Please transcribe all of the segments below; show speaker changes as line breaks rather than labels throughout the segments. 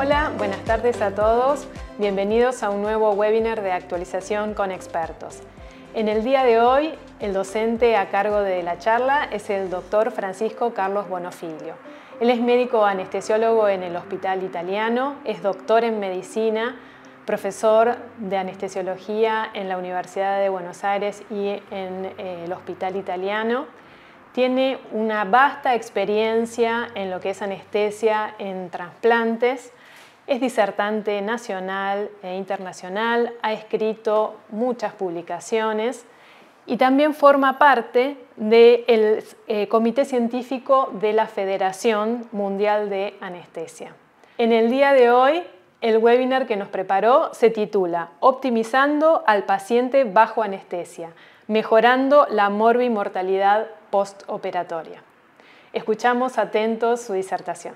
Hola, buenas tardes a todos. Bienvenidos a un nuevo webinar de actualización con expertos. En el día de hoy, el docente a cargo de la charla es el doctor Francisco Carlos Bonofiglio. Él es médico anestesiólogo en el Hospital Italiano, es doctor en medicina, profesor de anestesiología en la Universidad de Buenos Aires y en el Hospital Italiano. Tiene una vasta experiencia en lo que es anestesia en trasplantes. Es disertante nacional e internacional, ha escrito muchas publicaciones y también forma parte del Comité Científico de la Federación Mundial de Anestesia. En el día de hoy, el webinar que nos preparó se titula Optimizando al paciente bajo anestesia, mejorando la morbimortalidad postoperatoria. Escuchamos atentos su disertación.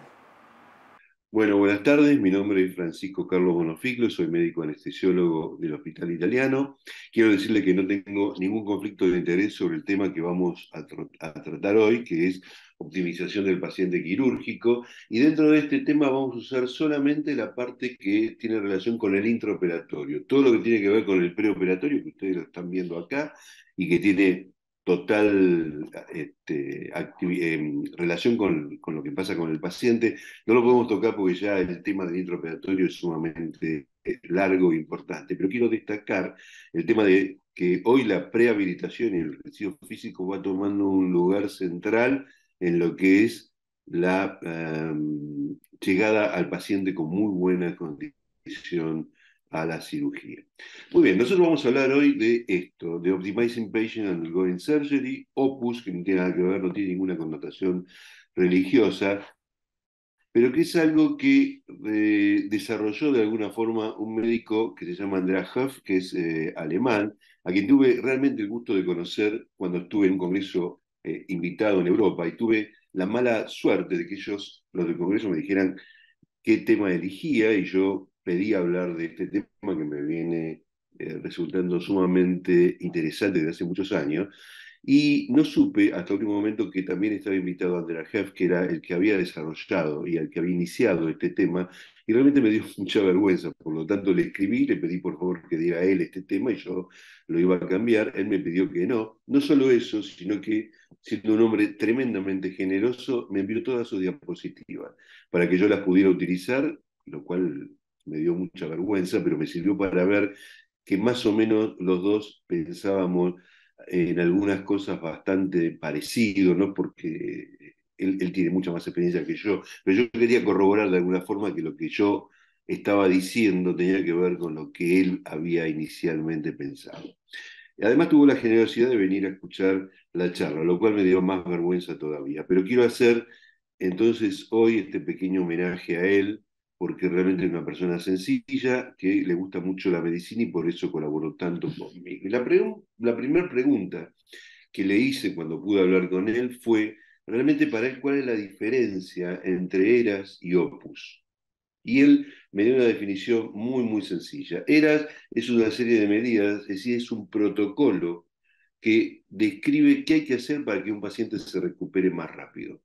Bueno, buenas tardes. Mi nombre es Francisco Carlos Bonofiglio, soy médico anestesiólogo del Hospital Italiano. Quiero decirle que no tengo ningún conflicto de interés sobre el tema que vamos a tratar hoy, que es optimización del paciente quirúrgico. Y dentro de este tema vamos a usar solamente la parte que tiene relación con el intraoperatorio. Todo lo que tiene que ver con el preoperatorio, que ustedes lo están viendo acá, y que tiene total relación con lo que pasa con el paciente. No lo podemos tocar porque ya el tema del intraoperatorio es sumamente largo e importante, pero quiero destacar el tema de que hoy la prehabilitación y el ejercicio físico va tomando un lugar central en lo que es la llegada al paciente con muy buena condición a la cirugía. Muy bien, nosotros vamos a hablar hoy de esto, de Optimizing Patient Undergoing Surgery, Opus, que no tiene nada que ver, no tiene ninguna connotación religiosa, pero que es algo que desarrolló de alguna forma un médico que se llama Andreas Höf, que es alemán, a quien tuve realmente el gusto de conocer cuando estuve en un congreso invitado en Europa, y tuve la mala suerte de que ellos, los del congreso, me dijeran qué tema elegía, y yo pedí hablar de este tema que me viene resultando sumamente interesante desde hace muchos años, y no supe hasta el último momento que también estaba invitado Andrea Heff, que era el que había desarrollado y el que había iniciado este tema, y realmente me dio mucha vergüenza. Por lo tanto le escribí, le pedí por favor que diera él este tema y yo lo iba a cambiar. Él me pidió que no. No solo eso, sino que, siendo un hombre tremendamente generoso, me envió todas sus diapositivas para que yo las pudiera utilizar, lo cual me dio mucha vergüenza, pero me sirvió para ver que más o menos los dos pensábamos en algunas cosas bastante parecido, ¿no? Porque él tiene mucha más experiencia que yo, pero yo quería corroborar de alguna forma que lo que yo estaba diciendo tenía que ver con lo que él había inicialmente pensado. Además tuvo la generosidad de venir a escuchar la charla, lo cual me dio más vergüenza todavía. Pero quiero hacer entonces hoy este pequeño homenaje a él, porque realmente es una persona sencilla, que le gusta mucho la medicina y por eso colaboró tanto conmigo. Y la primera pregunta que le hice cuando pude hablar con él fue realmente para él cuál es la diferencia entre eras y opus. Y él me dio una definición muy, muy sencilla. ERAS es una serie de medidas, es decir, es un protocolo que describe qué hay que hacer para que un paciente se recupere más rápido.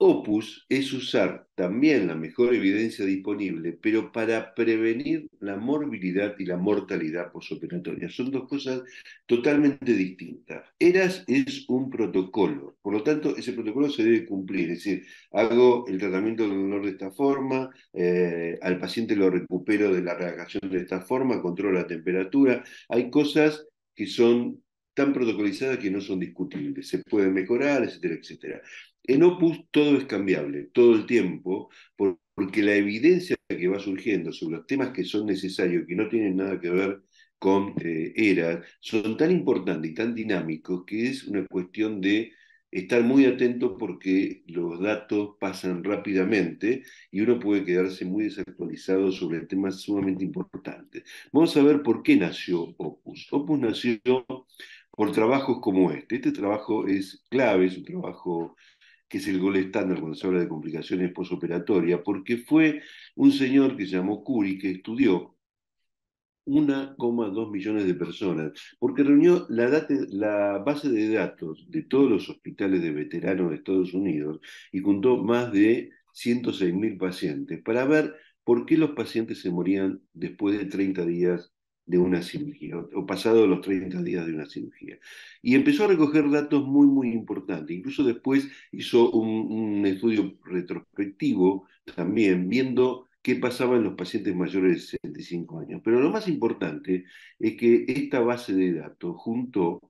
Opus es usar también la mejor evidencia disponible, pero para prevenir la morbilidad y la mortalidad posoperatoria. Son dos cosas totalmente distintas. ERAS es un protocolo, por lo tanto, ese protocolo se debe cumplir. Es decir, hago el tratamiento del dolor de esta forma, al paciente lo recupero de la reacción de esta forma, controlo la temperatura. Hay cosas que son tan protocolizadas que no son discutibles, se pueden mejorar, etcétera, etcétera. En Opus todo es cambiable, todo el tiempo, porque la evidencia que va surgiendo sobre los temas que son necesarios, que no tienen nada que ver con ERA, son tan importantes y tan dinámicos que es una cuestión de estar muy atento porque los datos pasan rápidamente y uno puede quedarse muy desactualizado sobre temas sumamente importantes. Vamos a ver por qué nació Opus. Opus nació por trabajos como este. Este trabajo es clave, es un trabajo que es el gol estándar cuando se habla de complicaciones posoperatorias, porque fue un señor que se llamó Curie, que estudió 1,2 millones de personas, porque reunió la base de datos de todos los hospitales de veteranos de Estados Unidos y juntó más de 106.000 pacientes para ver por qué los pacientes se morían después de 30 días de una cirugía, o pasado los 30 días de una cirugía. Y empezó a recoger datos muy, muy importantes. Incluso después hizo un estudio retrospectivo también, viendo qué pasaba en los pacientes mayores de 65 años. Pero lo más importante es que esta base de datos juntó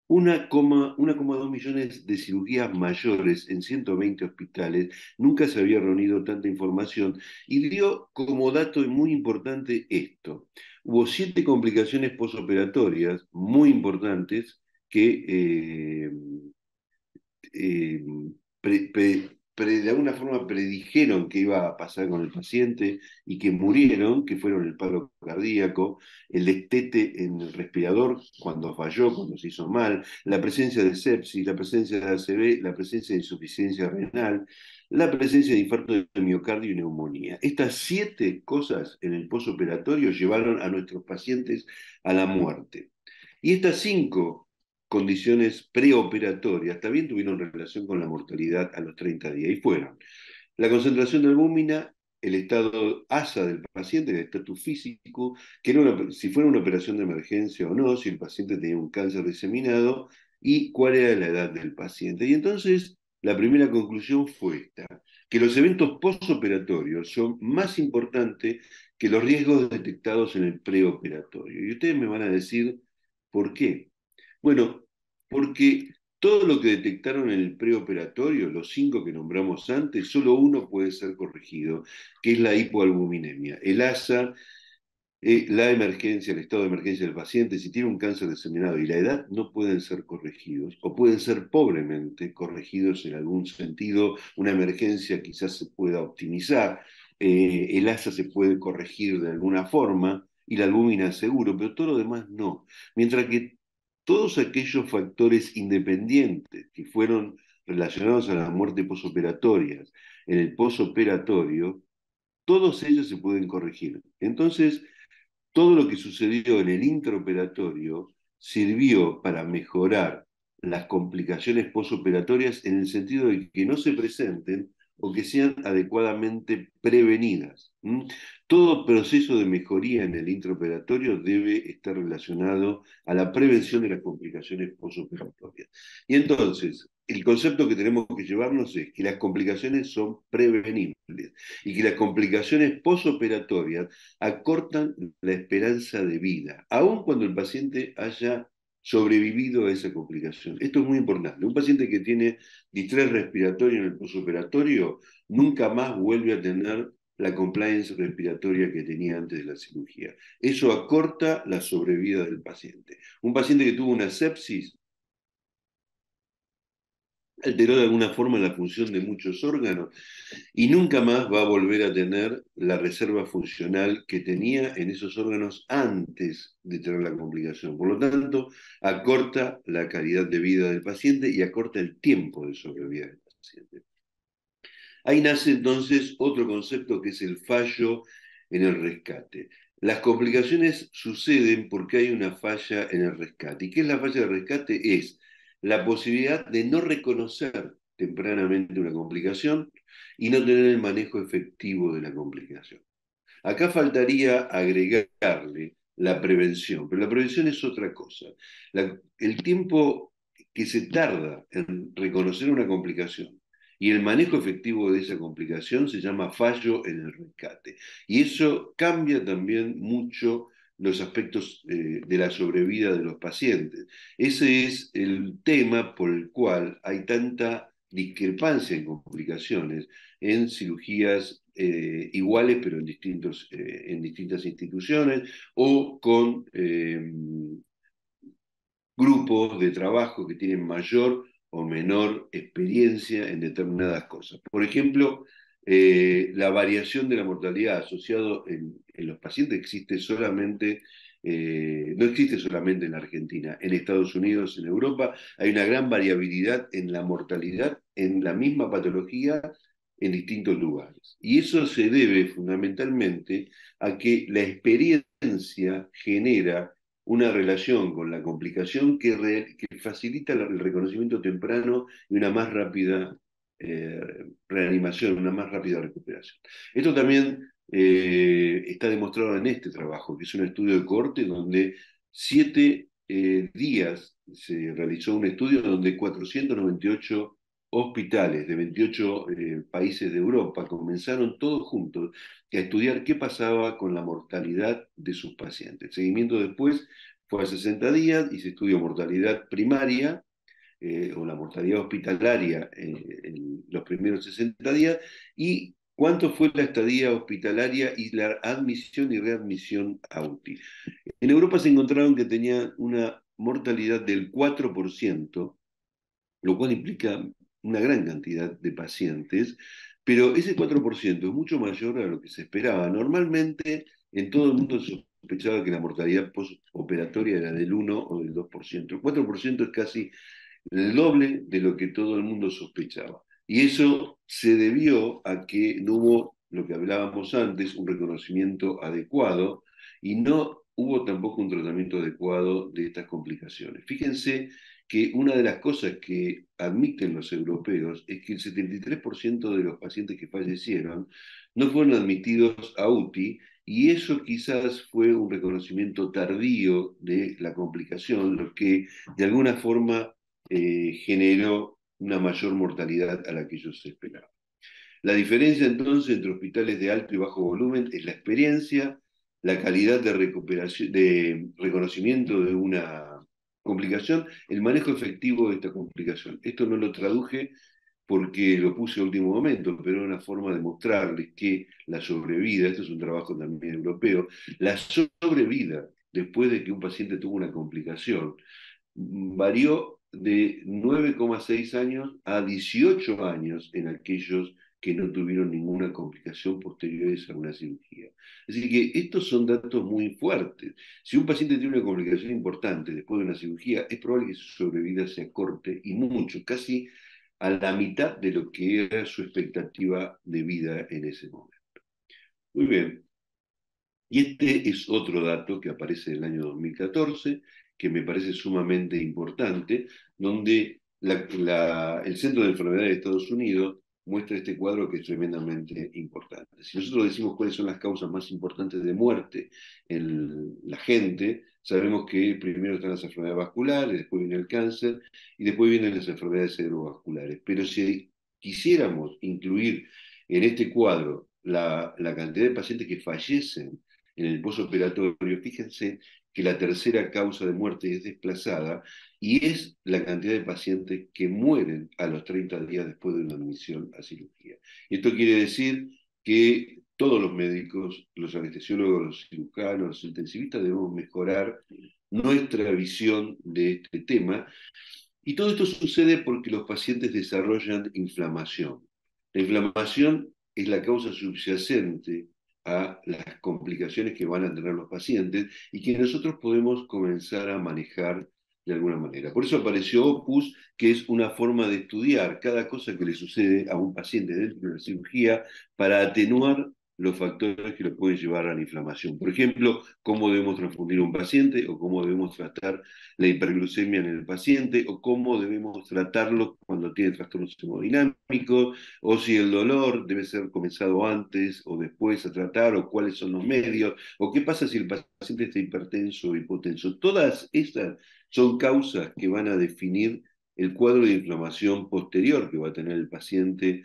1,2 millones de cirugías mayores en 120 hospitales. Nunca se había reunido tanta información y dio como dato muy importante esto. Hubo 7 complicaciones posoperatorias muy importantes que eh, de alguna forma predijeron que iba a pasar con el paciente y que murieron, que fueron el paro cardíaco, el destete en el respirador cuando falló, cuando se hizo mal, la presencia de sepsis, la presencia de ACV, la presencia de insuficiencia renal, la presencia de infarto de miocardio y neumonía. Estas 7 cosas en el posoperatorio llevaron a nuestros pacientes a la muerte. Y estas 5 condiciones preoperatorias también tuvieron relación con la mortalidad a los 30 días y fueron la concentración de albúmina, el estado ASA del paciente, el estatus físico, que era si fuera una operación de emergencia o no, si el paciente tenía un cáncer diseminado y cuál era la edad del paciente. Y entonces la primera conclusión fue esta, que los eventos postoperatorios son más importantes que los riesgos detectados en el preoperatorio. Y ustedes me van a decir, ¿por qué? Bueno, porque todo lo que detectaron en el preoperatorio, los 5 que nombramos antes, solo uno puede ser corregido, que es la hipoalbuminemia. El ASA, la emergencia, el estado de emergencia del paciente, si tiene un cáncer diseminado y la edad, no pueden ser corregidos, o pueden ser pobremente corregidos en algún sentido. Una emergencia quizás se pueda optimizar, el ASA se puede corregir de alguna forma, y la albúmina seguro, pero todo lo demás no. Mientras que todos aquellos factores independientes que fueron relacionados a la muerte posoperatoria en el posoperatorio, todos ellos se pueden corregir. Entonces, todo lo que sucedió en el intraoperatorio sirvió para mejorar las complicaciones posoperatorias en el sentido de que no se presenten o que sean adecuadamente prevenidas. Todo proceso de mejoría en el intraoperatorio debe estar relacionado a la prevención de las complicaciones posoperatorias. Y entonces, el concepto que tenemos que llevarnos es que las complicaciones son prevenibles y que las complicaciones posoperatorias acortan la esperanza de vida, aun cuando el paciente haya sobrevivido a esa complicación. Esto es muy importante. Un paciente que tiene distrés respiratorio en el posoperatorio nunca más vuelve a tener la compliance respiratoria que tenía antes de la cirugía. Eso acorta la sobrevida del paciente. Un paciente que tuvo una sepsis alteró de alguna forma la función de muchos órganos y nunca más va a volver a tener la reserva funcional que tenía en esos órganos antes de tener la complicación. Por lo tanto, acorta la calidad de vida del paciente y acorta el tiempo de sobrevida del paciente. Ahí nace entonces otro concepto que es el fallo en el rescate. Las complicaciones suceden porque hay una falla en el rescate. ¿Y qué es la falla del rescate? Es la posibilidad de no reconocer tempranamente una complicación y no tener el manejo efectivo de la complicación. Acá faltaría agregarle la prevención, pero la prevención es otra cosa. El tiempo que se tarda en reconocer una complicación y el manejo efectivo de esa complicación se llama fallo en el rescate. Y eso cambia también mucho los aspectos de la sobrevida de los pacientes. Ese es el tema por el cual hay tanta discrepancia en complicaciones en cirugías iguales, pero en distintas instituciones, o con grupos de trabajo que tienen mayor o menor experiencia en determinadas cosas. Por ejemplo, la variación de la mortalidad asociado en los pacientes existe solamente, no existe solamente en Argentina, en Estados Unidos, en Europa, hay una gran variabilidad en la mortalidad en la misma patología en distintos lugares. Y eso se debe fundamentalmente a que la experiencia genera una relación con la complicación que facilita el reconocimiento temprano y una más rápida reanimación, una más rápida recuperación. Esto también está demostrado en este trabajo, que es un estudio de cohorte donde 7 días se realizó un estudio donde 498 hospitales de 28 países de Europa comenzaron todos juntos a estudiar qué pasaba con la mortalidad de sus pacientes. El seguimiento después fue a 60 días y se estudió mortalidad primaria o la mortalidad hospitalaria en los primeros 60 días y cuánto fue la estadía hospitalaria y la admisión y readmisión a UTI. En Europa se encontraron que tenía una mortalidad del 4%, lo cual implica una gran cantidad de pacientes, pero ese 4% es mucho mayor a lo que se esperaba. Normalmente en todo el mundo se sospechaba que la mortalidad postoperatoria era del 1 o del 2%. El 4% es casi el doble de lo que todo el mundo sospechaba. Y eso se debió a que no hubo, lo que hablábamos antes, un reconocimiento adecuado y no hubo tampoco un tratamiento adecuado de estas complicaciones. Fíjense que una de las cosas que admiten los europeos es que el 73% de los pacientes que fallecieron no fueron admitidos a UTI y eso quizás fue un reconocimiento tardío de la complicación, lo que de alguna forma generó una mayor mortalidad a la que ellos esperaban. La diferencia entonces entre hospitales de alto y bajo volumen es la experiencia, la calidad de recuperación, de reconocimiento de una complicación, el manejo efectivo de esta complicación. Esto no lo traduje porque lo puse a último momento, pero era una forma de mostrarles que la sobrevida, esto es un trabajo también europeo, la sobrevida después de que un paciente tuvo una complicación varió de 9,6 años a 18 años en aquellos que no tuvieron ninguna complicación posteriores a una cirugía. Así que estos son datos muy fuertes. Si un paciente tiene una complicación importante después de una cirugía, es probable que su sobrevida se acorte y mucho, casi a la mitad de lo que era su expectativa de vida en ese momento. Muy bien. Y este es otro dato que aparece en el año 2014, que me parece sumamente importante, donde el Centro de Enfermedades de Estados Unidos muestra este cuadro que es tremendamente importante. Si nosotros decimos cuáles son las causas más importantes de muerte en la gente, sabemos que primero están las enfermedades vasculares, después viene el cáncer y después vienen las enfermedades cerebrovasculares. Pero si quisiéramos incluir en este cuadro la cantidad de pacientes que fallecen en el posoperatorio, fíjense que la tercera causa de muerte es desplazada y es la cantidad de pacientes que mueren a los 30 días después de una admisión a cirugía. Y esto quiere decir que todos los médicos, los anestesiólogos, los cirujanos, los intensivistas debemos mejorar nuestra visión de este tema. Y todo esto sucede porque los pacientes desarrollan inflamación. La inflamación es la causa subyacente a las complicaciones que van a tener los pacientes y que nosotros podemos comenzar a manejar de alguna manera. Por eso apareció Opus, que es una forma de estudiar cada cosa que le sucede a un paciente dentro de la cirugía para atenuar los factores que lo pueden llevar a la inflamación. Por ejemplo, cómo debemos transfundir a un paciente o cómo debemos tratar la hiperglucemia en el paciente o cómo debemos tratarlo cuando tiene trastornos hemodinámicos o si el dolor debe ser comenzado antes o después a tratar o cuáles son los medios o qué pasa si el paciente está hipertenso o hipotenso. Todas estas son causas que van a definir el cuadro de inflamación posterior que va a tener el paciente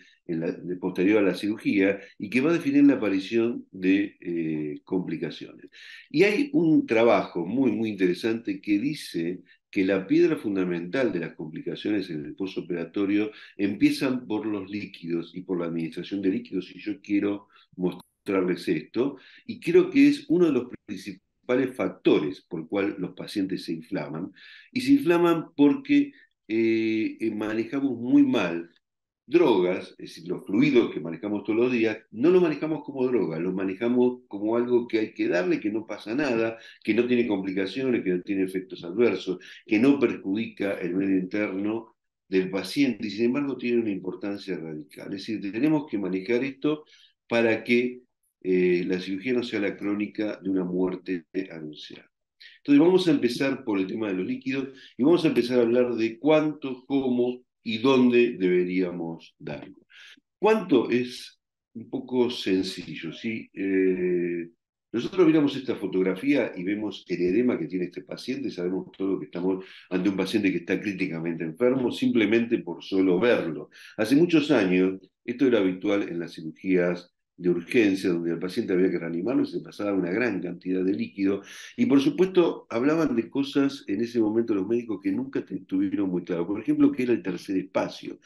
posterior a la cirugía y que va a definir la aparición de complicaciones. Y hay un trabajo muy, muy interesante que dice que la piedra fundamental de las complicaciones en el postoperatorio empiezan por los líquidos y por la administración de líquidos, y yo quiero mostrarles esto, y creo que es uno de los principales factores por el cual los pacientes se inflaman, y se inflaman porque manejamos muy mal drogas, es decir, los fluidos que manejamos todos los días, no los manejamos como droga, los manejamos como algo que hay que darle, que no pasa nada, que no tiene complicaciones, que no tiene efectos adversos, que no perjudica el medio interno del paciente y sin embargo tiene una importancia radical. Es decir, tenemos que manejar esto para que la cirugía no sea la crónica de una muerte anunciada. Entonces vamos a empezar por el tema de los líquidos y vamos a empezar a hablar de cuánto, cómo y dónde deberíamos darlo. ¿Cuánto? Es un poco sencillo, ¿sí? Nosotros miramos esta fotografía y vemos el edema que tiene este paciente, sabemos todo que estamos ante un paciente que está críticamente enfermo, simplemente por solo verlo. Hace muchos años, esto era habitual en las cirugías de urgencia, donde al paciente había que reanimarlo y se pasaba una gran cantidad de líquido. Y por supuesto, hablaban de cosas en ese momento los médicos que nunca tuvieron muy claro. Por ejemplo, que era el tercer espacio.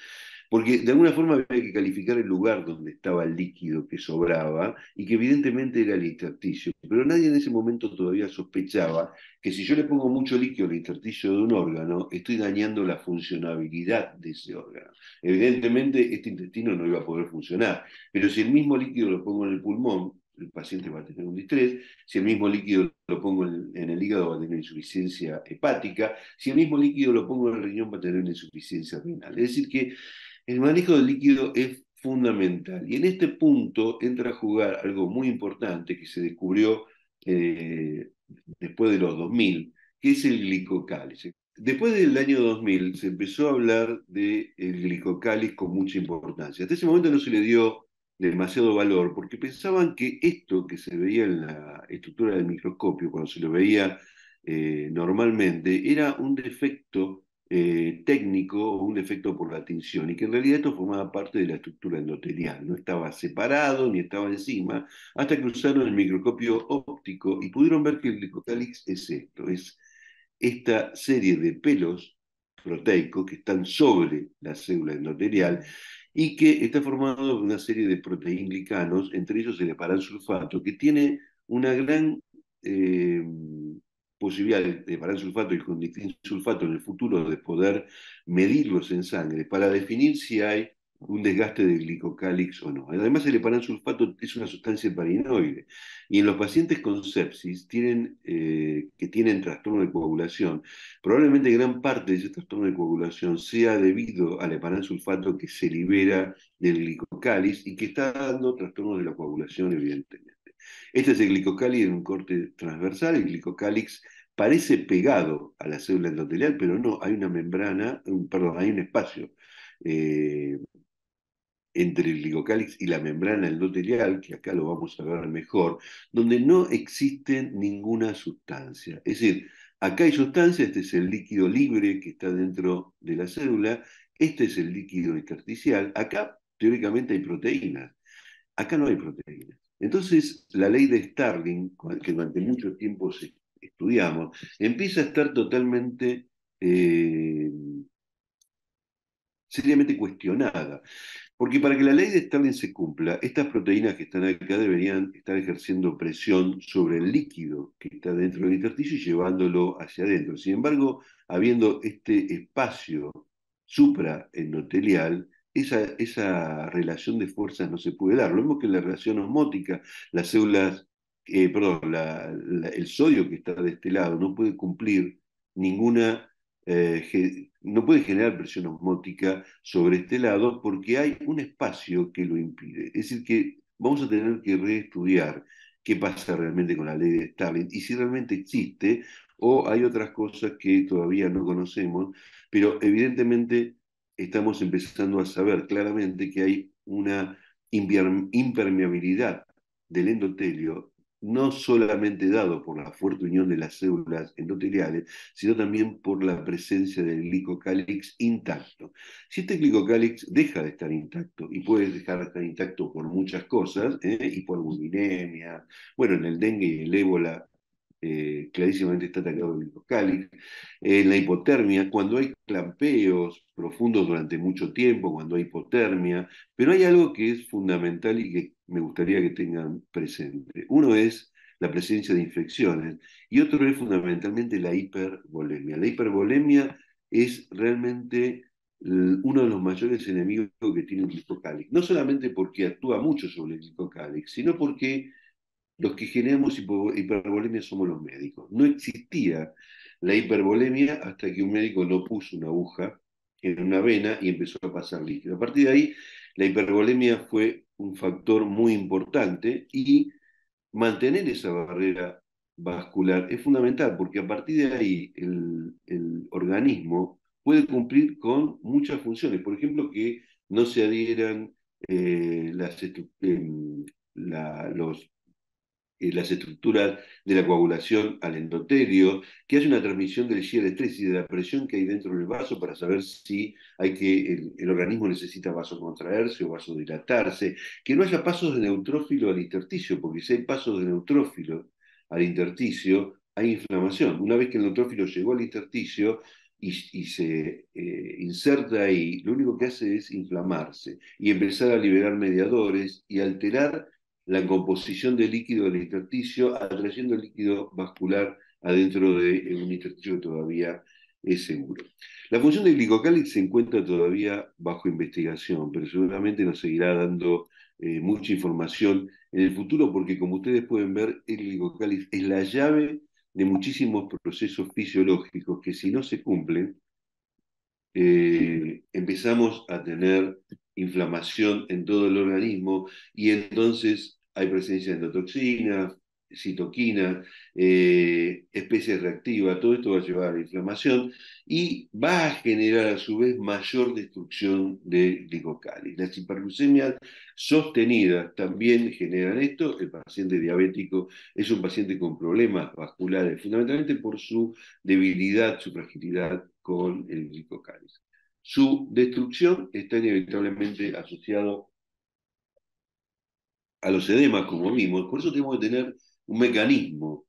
Porque de alguna forma había que calificar el lugar donde estaba el líquido que sobraba y que evidentemente era el intersticio. Pero nadie en ese momento todavía sospechaba que si yo le pongo mucho líquido al intersticio de un órgano, estoy dañando la funcionabilidad de ese órgano. Evidentemente este intestino no iba a poder funcionar, pero si el mismo líquido lo pongo en el pulmón, el paciente va a tener un distrés. Si el mismo líquido lo pongo en el hígado, va a tener insuficiencia hepática. Si el mismo líquido lo pongo en el riñón, va a tener una insuficiencia renal. Es decir, que el manejo del líquido es fundamental. Y en este punto entra a jugar algo muy importante que se descubrió eh, después de los 2000, que es el glicocálice. Después del año 2000 se empezó a hablar del glicocálice con mucha importancia. Hasta ese momento no se le dio demasiado valor porque pensaban que esto que se veía en la estructura del microscopio, cuando se lo veía normalmente, era un defecto técnico o un defecto por la tinción, y que en realidad esto formaba parte de la estructura endotelial, no estaba separado ni estaba encima, hasta que usaron el microscopio óptico y pudieron ver que el glicocálix es esto, es esta serie de pelos proteicos que están sobre la célula endotelial y que está formado de una serie de proteínglicanos, entre ellos el heparansulfato, que tiene una gran eh, posibilidad de heparansulfato y condroitin sulfato en el futuro de poder medirlos en sangre para definir si hay un desgaste del glicocálix o no. Además, el heparansulfato es una sustancia heparinoide y en los pacientes con sepsis que tienen trastorno de coagulación, probablemente gran parte de ese trastorno de coagulación sea debido al heparansulfato que se libera del glicocálix y que está dando trastornos de la coagulación, evidentemente. Este es el glicocálix en un corte transversal. El glicocálix parece pegado a la célula endotelial, pero no, hay una membrana, perdón, hay un espacio eh, entre el glicocálix y la membrana endotelial, que acá lo vamos a ver mejor, donde no existe ninguna sustancia. Es decir, acá hay sustancia, este es el líquido libre que está dentro de la célula, este es el líquido intersticial, acá teóricamente hay proteínas, acá no hay proteínas. Entonces, la ley de Starling, que durante mucho tiempo estudiamos, empieza a estar totalmente eh, seriamente cuestionada. Porque para que la ley de Stalin se cumpla, estas proteínas que están acá deberían estar ejerciendo presión sobre el líquido que está dentro del intersticio y llevándolo hacia adentro. Sin embargo, habiendo este espacio supraendotelial, esa relación de fuerzas no se puede dar. Lo mismo que en la relación osmótica, las células, perdón, el sodio que está de este lado no puede cumplir ninguna no puede generar presión osmótica sobre este lado porque hay un espacio que lo impide. Es decir, que vamos a tener que reestudiar qué pasa realmente con la ley de Stalin y si realmente existe o hay otras cosas que todavía no conocemos, pero evidentemente estamos empezando a saber claramente que hay una impermeabilidad del endotelio, no solamente dado por la fuerte unión de las células endoteliales, sino también por la presencia del glicocálix intacto. Si este glicocálix deja de estar intacto, y puede dejar de estar intacto por muchas cosas, hipoalbuminemia, bueno, en el dengue y el ébola clarísimamente está atacado el glicocálix, en la hipotermia, cuando hay clampeos profundos durante mucho tiempo, cuando hay hipotermia, pero hay algo que es fundamental y que me gustaría que tengan presente. Uno es la presencia de infecciones y otro es fundamentalmente la hipervolemia. La hipervolemia es realmente uno de los mayores enemigos que tiene el glicocálix, no solamente porque actúa mucho sobre el glicocálix, sino porque los que generamos hipervolemia somos los médicos. No existía la hipervolemia hasta que un médico no puso una aguja en una vena y empezó a pasar líquido. A partir de ahí, la hipervolemia fue un factor muy importante y mantener esa barrera vascular es fundamental porque a partir de ahí el organismo puede cumplir con muchas funciones. Por ejemplo, que no se adhieran los las estructuras de la coagulación al endotelio, que haya una transmisión del shear estrés y de la presión que hay dentro del vaso para saber si el organismo necesita vasocontraerse o vasodilatarse, que no haya pasos de neutrófilo al intersticio, porque si hay pasos de neutrófilo al intersticio, hay inflamación. Una vez que el neutrófilo llegó al intersticio, y se inserta ahí, lo único que hace es inflamarse y empezar a liberar mediadores y alterar la composición de líquido del intersticio, atrayendo el líquido vascular adentro de un intersticio que todavía es seguro. La función del glicocáliz se encuentra todavía bajo investigación, pero seguramente nos seguirá dando mucha información en el futuro, porque como ustedes pueden ver, el glicocáliz es la llave de muchísimos procesos fisiológicos que si no se cumplen, empezamos a tener inflamación en todo el organismo y entonces hay presencia de endotoxinas, citoquina, especies reactivas, todo esto va a llevar a la inflamación y va a generar a su vez mayor destrucción de glicocáliz. Las hiperglucemias sostenidas también generan esto. El paciente diabético es un paciente con problemas vasculares, fundamentalmente por su debilidad, su fragilidad con el glicocáliz. Su destrucción está inevitablemente asociado a los edemas, como vimos, por eso tenemos que tener un mecanismo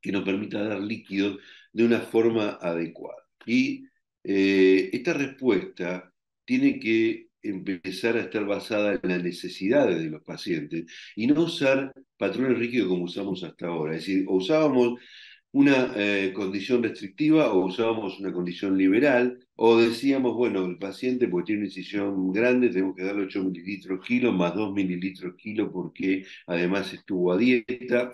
que nos permita dar líquidos de una forma adecuada. Y esta respuesta tiene que empezar a estar basada en las necesidades de los pacientes y no usar patrones rígidos como usamos hasta ahora. Es decir, o usábamos una condición restrictiva o usábamos una condición liberal, o decíamos, bueno, el paciente porque tiene una incisión grande, tenemos que darle 8 mililitros kilo más 2 mililitros kilo porque además estuvo a dieta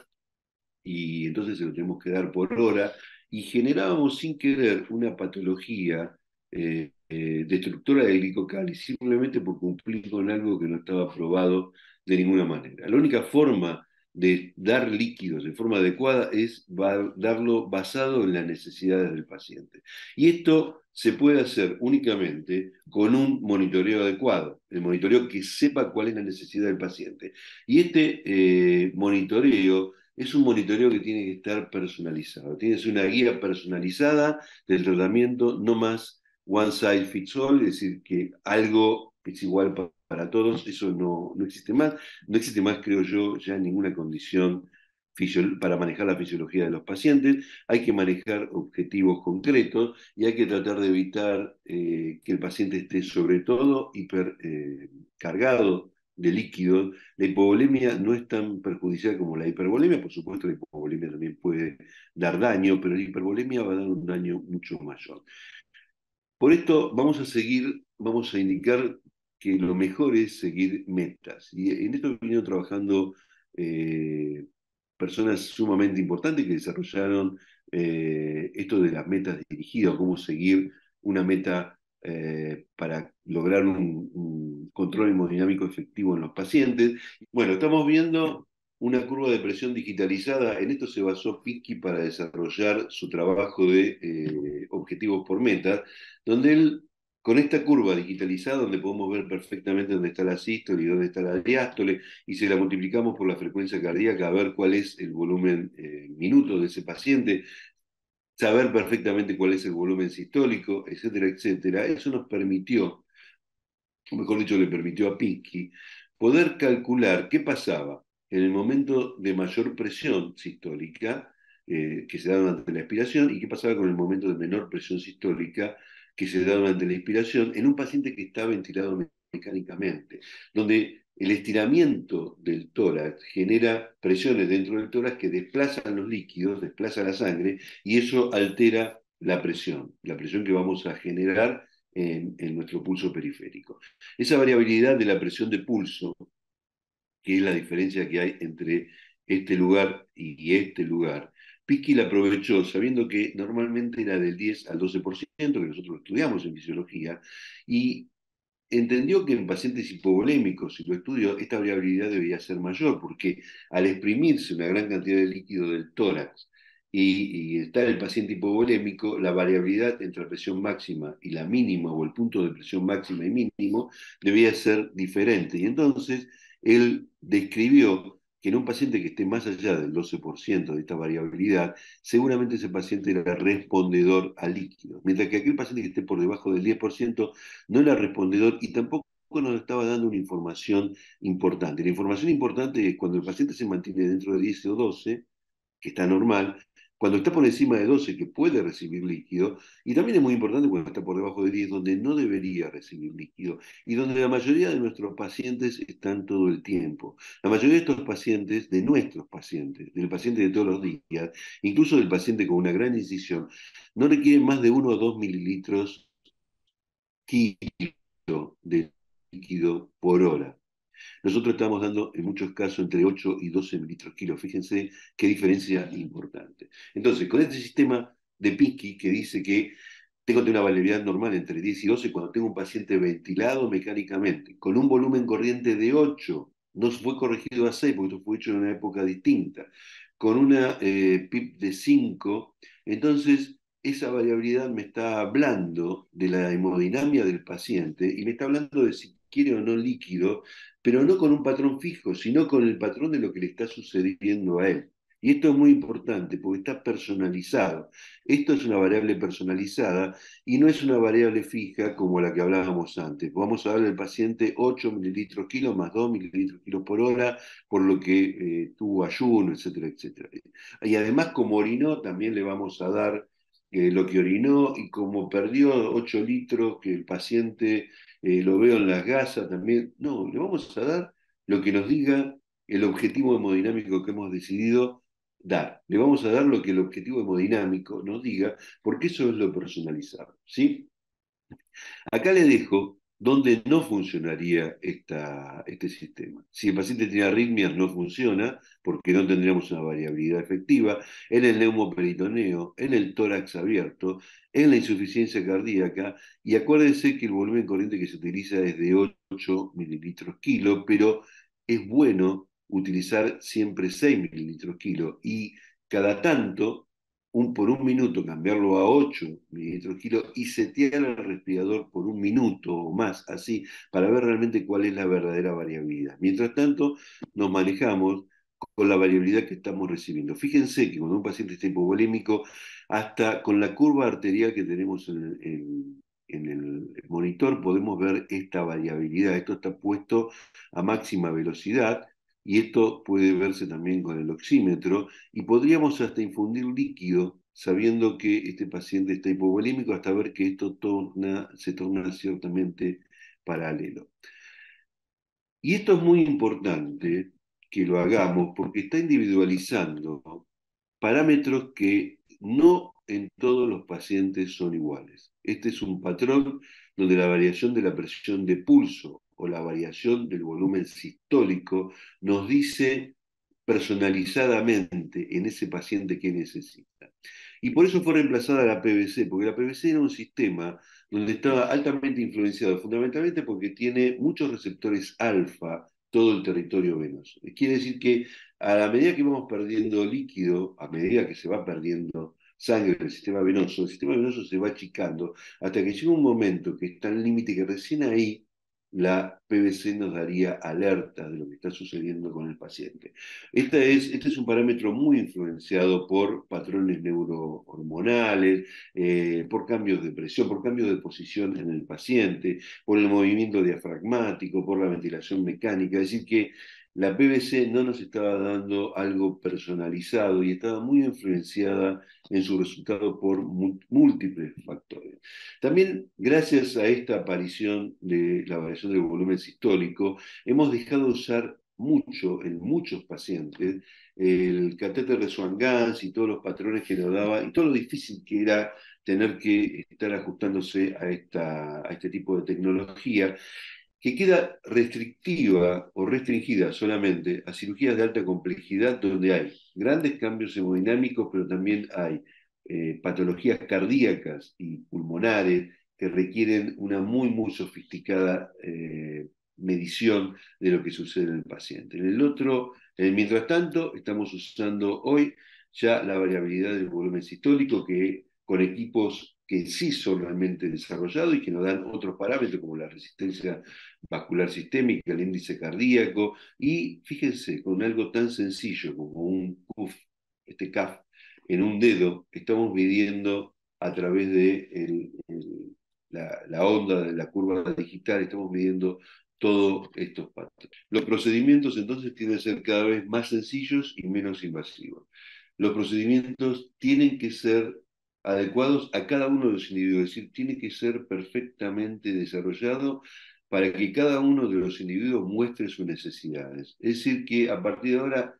y entonces se lo tenemos que dar por hora, y generábamos sin querer una patología destructora del glicocáliz simplemente por cumplir con algo que no estaba probado de ninguna manera. La única forma de dar líquidos de forma adecuada es darlo basado en las necesidades del paciente. Y esto se puede hacer únicamente con un monitoreo adecuado, el monitoreo que sepa cuál es la necesidad del paciente. Y este monitoreo es un monitoreo que tiene que estar personalizado. Tienes una guía personalizada del tratamiento, no más one size fits all, es decir, que algo es igual para todos, eso no existe más. No existe más, creo yo, ya ninguna condición para manejar la fisiología de los pacientes. Hay que manejar objetivos concretos y hay que tratar de evitar que el paciente esté sobre todo hipercargado de líquidos. La hipovolemia no es tan perjudicial como la hipervolemia, por supuesto la hipovolemia también puede dar daño, pero la hipervolemia va a dar un daño mucho mayor. Por esto vamos a indicar que lo mejor es seguir metas. Y en esto he venido trabajando personas sumamente importantes que desarrollaron esto de las metas dirigidas, cómo seguir una meta para lograr un control hemodinámico efectivo en los pacientes. Bueno, estamos viendo una curva de presión digitalizada. En esto se basó Picky para desarrollar su trabajo de objetivos por metas, donde él, con esta curva digitalizada, donde podemos ver perfectamente dónde está la sístole y dónde está la diástole, y si la multiplicamos por la frecuencia cardíaca, a ver cuál es el volumen minuto de ese paciente, saber perfectamente cuál es el volumen sistólico, etcétera, etcétera. Eso nos permitió, o mejor dicho, le permitió a Pinsky poder calcular qué pasaba en el momento de mayor presión sistólica que se da durante la expiración y qué pasaba con el momento de menor presión sistólica que se da durante la inspiración en un paciente que está ventilado mecánicamente, donde el estiramiento del tórax genera presiones dentro del tórax que desplazan los líquidos, desplazan la sangre, y eso altera la presión que vamos a generar en nuestro pulso periférico. Esa variabilidad de la presión de pulso, que es la diferencia que hay entre este lugar y este lugar, Picky la aprovechó sabiendo que normalmente era del 10 al 12%, que nosotros estudiamos en fisiología, y entendió que en pacientes hipovolémicos, si lo estudió, esta variabilidad debía ser mayor, porque al exprimirse una gran cantidad de líquido del tórax y está el paciente hipovolémico, la variabilidad entre la presión máxima y la mínima, o el punto de presión máxima y mínimo, debía ser diferente. Y entonces él describió que en un paciente que esté más allá del 12% de esta variabilidad, seguramente ese paciente era respondedor al líquido, mientras que aquel paciente que esté por debajo del 10% no era respondedor y tampoco nos estaba dando una información importante. La información importante es cuando el paciente se mantiene dentro de 10 o 12, que está normal, cuando está por encima de 12, que puede recibir líquido, y también es muy importante cuando está por debajo de 10, donde no debería recibir líquido, y donde la mayoría de nuestros pacientes están todo el tiempo. La mayoría de estos pacientes, de nuestros pacientes, del paciente de todos los días, incluso del paciente con una gran incisión, no requieren más de 1 o 2 mililitros kilo de líquido por hora. Nosotros estamos dando en muchos casos entre 8 y 12 mililitros kilo. Fíjense qué diferencia importante. Entonces, con este sistema de Picky que dice que tengo una variabilidad normal entre 10 y 12 cuando tengo un paciente ventilado mecánicamente, con un volumen corriente de 8, no fue corregido a 6 porque esto fue hecho en una época distinta, con una PIP de 5, entonces esa variabilidad me está hablando de la hemodinamia del paciente y me está hablando de si quiere o no líquido, pero no con un patrón fijo, sino con el patrón de lo que le está sucediendo a él. Y esto es muy importante porque está personalizado. Esto es una variable personalizada y no es una variable fija como la que hablábamos antes. Vamos a darle al paciente 8 mililitros kilo más 2 mililitros kilo por hora, por lo que tuvo ayuno, etcétera, etcétera. Y además, como orinó, también le vamos a dar lo que orinó, y como perdió 8 litros, que el paciente lo veo en las gasas también. No, le vamos a dar lo que nos diga el objetivo hemodinámico que hemos decidido dar. Le vamos a dar lo que el objetivo hemodinámico nos diga, porque eso es lo personalizado, ¿sí? Acá le dejo donde no funcionaría este sistema. Si el paciente tiene arritmias, no funciona, porque no tendríamos una variabilidad efectiva, en el neumoperitoneo, en el tórax abierto, en la insuficiencia cardíaca, y acuérdense que el volumen corriente que se utiliza es de 8 mililitros kilo, pero es bueno utilizar siempre 6 mililitros kilo, y cada tanto por 1 minuto cambiarlo a 8 mililitros kilo y setear el respirador por 1 minuto o más, así, para ver realmente cuál es la verdadera variabilidad. Mientras tanto, nos manejamos con la variabilidad que estamos recibiendo. Fíjense que cuando un paciente está hipovolémico, hasta con la curva arterial que tenemos en el monitor podemos ver esta variabilidad. Esto está puesto a máxima velocidad y esto puede verse también con el oxímetro, y podríamos hasta infundir líquido sabiendo que este paciente está hipovolémico hasta ver que esto se torna ciertamente paralelo. Y esto es muy importante que lo hagamos porque está individualizando parámetros que no en todos los pacientes son iguales. Este es un patrón donde la variación de la presión de pulso o la variación del volumen sistólico nos dice personalizadamente en ese paciente que necesita. Y por eso fue reemplazada la PVC, porque la PVC era un sistema donde estaba altamente influenciado, fundamentalmente porque tiene muchos receptores alfa todo el territorio venoso. Quiere decir que a la medida que vamos perdiendo líquido, a medida que se va perdiendo sangre del sistema venoso, el sistema venoso se va achicando hasta que llega un momento que está al límite que recién ahí la PVC nos daría alerta de lo que está sucediendo con el paciente. Este es un parámetro muy influenciado por patrones neurohormonales, por cambios de presión, por cambios de posición en el paciente, por el movimiento diafragmático, por la ventilación mecánica. Es decir, que la PVC no nos estaba dando algo personalizado y estaba muy influenciada en su resultado por múltiples factores. También, gracias a esta aparición de la variación del volumen sistólico, hemos dejado de usar mucho en muchos pacientes el catéter de Swan-Ganz y todos los patrones que nos daba y todo lo difícil que era tener que estar ajustándose a este tipo de tecnología, que queda restrictiva o restringida solamente a cirugías de alta complejidad donde hay grandes cambios hemodinámicos, pero también hay patologías cardíacas y pulmonares que requieren una muy, muy sofisticada medición de lo que sucede en el paciente. Mientras tanto, estamos usando hoy ya la variabilidad del volumen sistólico, que con equipos que sí son realmente desarrollados y que nos dan otros parámetros como la resistencia vascular sistémica, el índice cardíaco, y fíjense, con algo tan sencillo como un CUF, este CAF, en un dedo, estamos midiendo a través de la onda de la curva digital, estamos midiendo todos estos patrones. Los procedimientos entonces tienen que ser cada vez más sencillos y menos invasivos. Los procedimientos tienen que ser adecuados a cada uno de los individuos, es decir, tiene que ser perfectamente desarrollado para que cada uno de los individuos muestre sus necesidades. Es decir, que a partir de ahora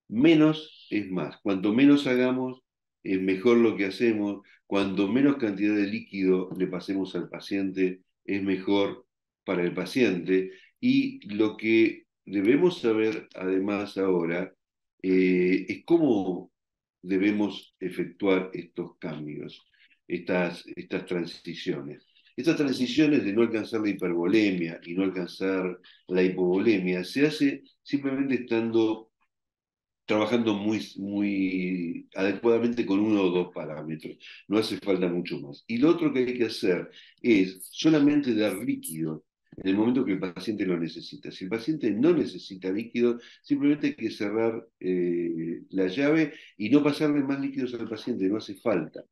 menos es más. Cuanto menos hagamos, es mejor lo que hacemos. Cuanto menos cantidad de líquido le pasemos al paciente, es mejor para el paciente. Y lo que debemos saber además ahora es cómo debemos efectuar estos cambios, estas transiciones. Estas transiciones de no alcanzar la hipervolemia y no alcanzar la hipovolemia se hace simplemente estando trabajando muy adecuadamente con uno o dos parámetros. No hace falta mucho más. Y lo otro que hay que hacer es solamente dar líquido en el momento que el paciente lo necesita. Si el paciente no necesita líquido, simplemente hay que cerrar la llave y no pasarle más líquidos al paciente, no hace falta.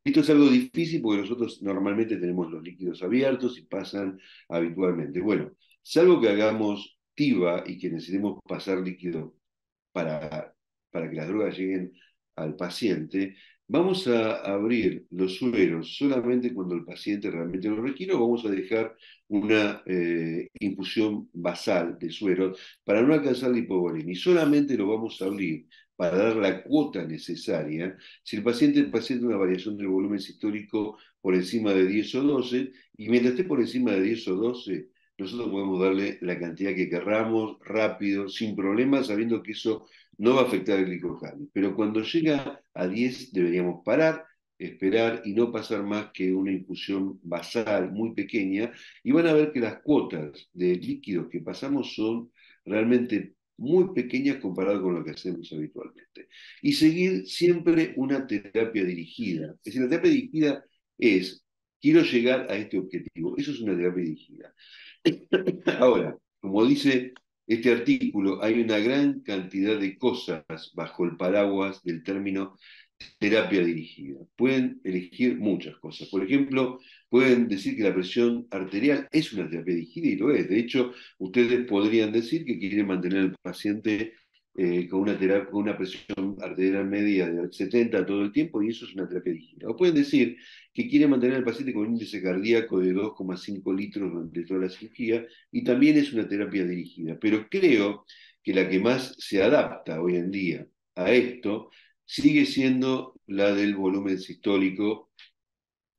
Esto es algo difícil porque nosotros normalmente tenemos los líquidos abiertos y pasan habitualmente. Bueno, salvo que hagamos TIVA y que necesitemos pasar líquido para, para que las drogas lleguen al paciente, vamos a abrir los sueros solamente cuando el paciente realmente lo requiere o vamos a dejar una infusión basal de sueros para no alcanzar la hipovolemia. Y solamente lo vamos a abrir para dar la cuota necesaria si el paciente presenta una variación del volumen sistólico por encima de 10 o 12, y mientras esté por encima de 10 o 12, nosotros podemos darle la cantidad que querramos, rápido, sin problemas, sabiendo que eso no va a afectar el glicocálico. Pero cuando llega a 10 deberíamos parar, esperar y no pasar más que una infusión basal muy pequeña, y van a ver que las cuotas de líquidos que pasamos son realmente muy pequeñas comparado con lo que hacemos habitualmente. Y seguir siempre una terapia dirigida. Es decir, la terapia dirigida es, quiero llegar a este objetivo. Eso es una terapia dirigida. Ahora, como dice este artículo, hay una gran cantidad de cosas bajo el paraguas del término terapia dirigida. Pueden elegir muchas cosas. Por ejemplo, pueden decir que la presión arterial es una terapia dirigida y lo es. De hecho, ustedes podrían decir que quieren mantener al paciente con una presión arterial media de 70 todo el tiempo y eso es una terapia dirigida. O pueden decir que quieren mantener al paciente con un índice cardíaco de 2,5 litros durante toda la cirugía y también es una terapia dirigida. Pero creo que la que más se adapta hoy en día a esto sigue siendo la del volumen sistólico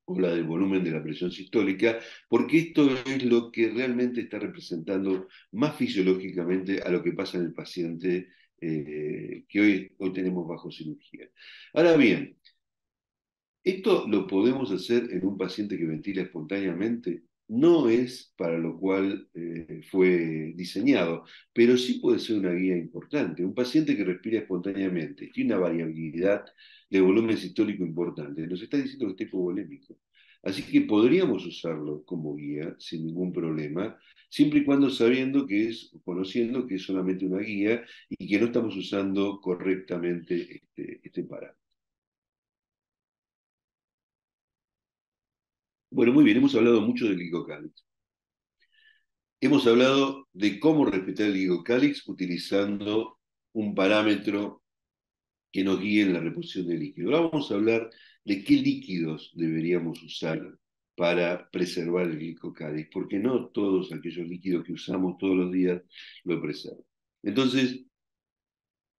o la del volumen de la presión sistólica, porque esto es lo que realmente está representando más fisiológicamente a lo que pasa en el paciente que hoy tenemos bajo cirugía. Ahora bien, esto lo podemos hacer en un paciente que ventila espontáneamente. No es para lo cual fue diseñado, pero sí puede ser una guía importante. Un paciente que respira espontáneamente, tiene una variabilidad de volumen sistólico importante, nos está diciendo que está hipovolémico. Así que podríamos usarlo como guía sin ningún problema, siempre y cuando conociendo que es solamente una guía y que no estamos usando correctamente este parámetro. Bueno, muy bien, hemos hablado mucho del glicocálix. Hemos hablado de cómo respetar el glicocálix utilizando un parámetro que nos guíe en la reposición de líquido. Ahora vamos a hablar de qué líquidos deberíamos usar para preservar el glicocálix, porque no todos aquellos líquidos que usamos todos los días lo preservan. Entonces,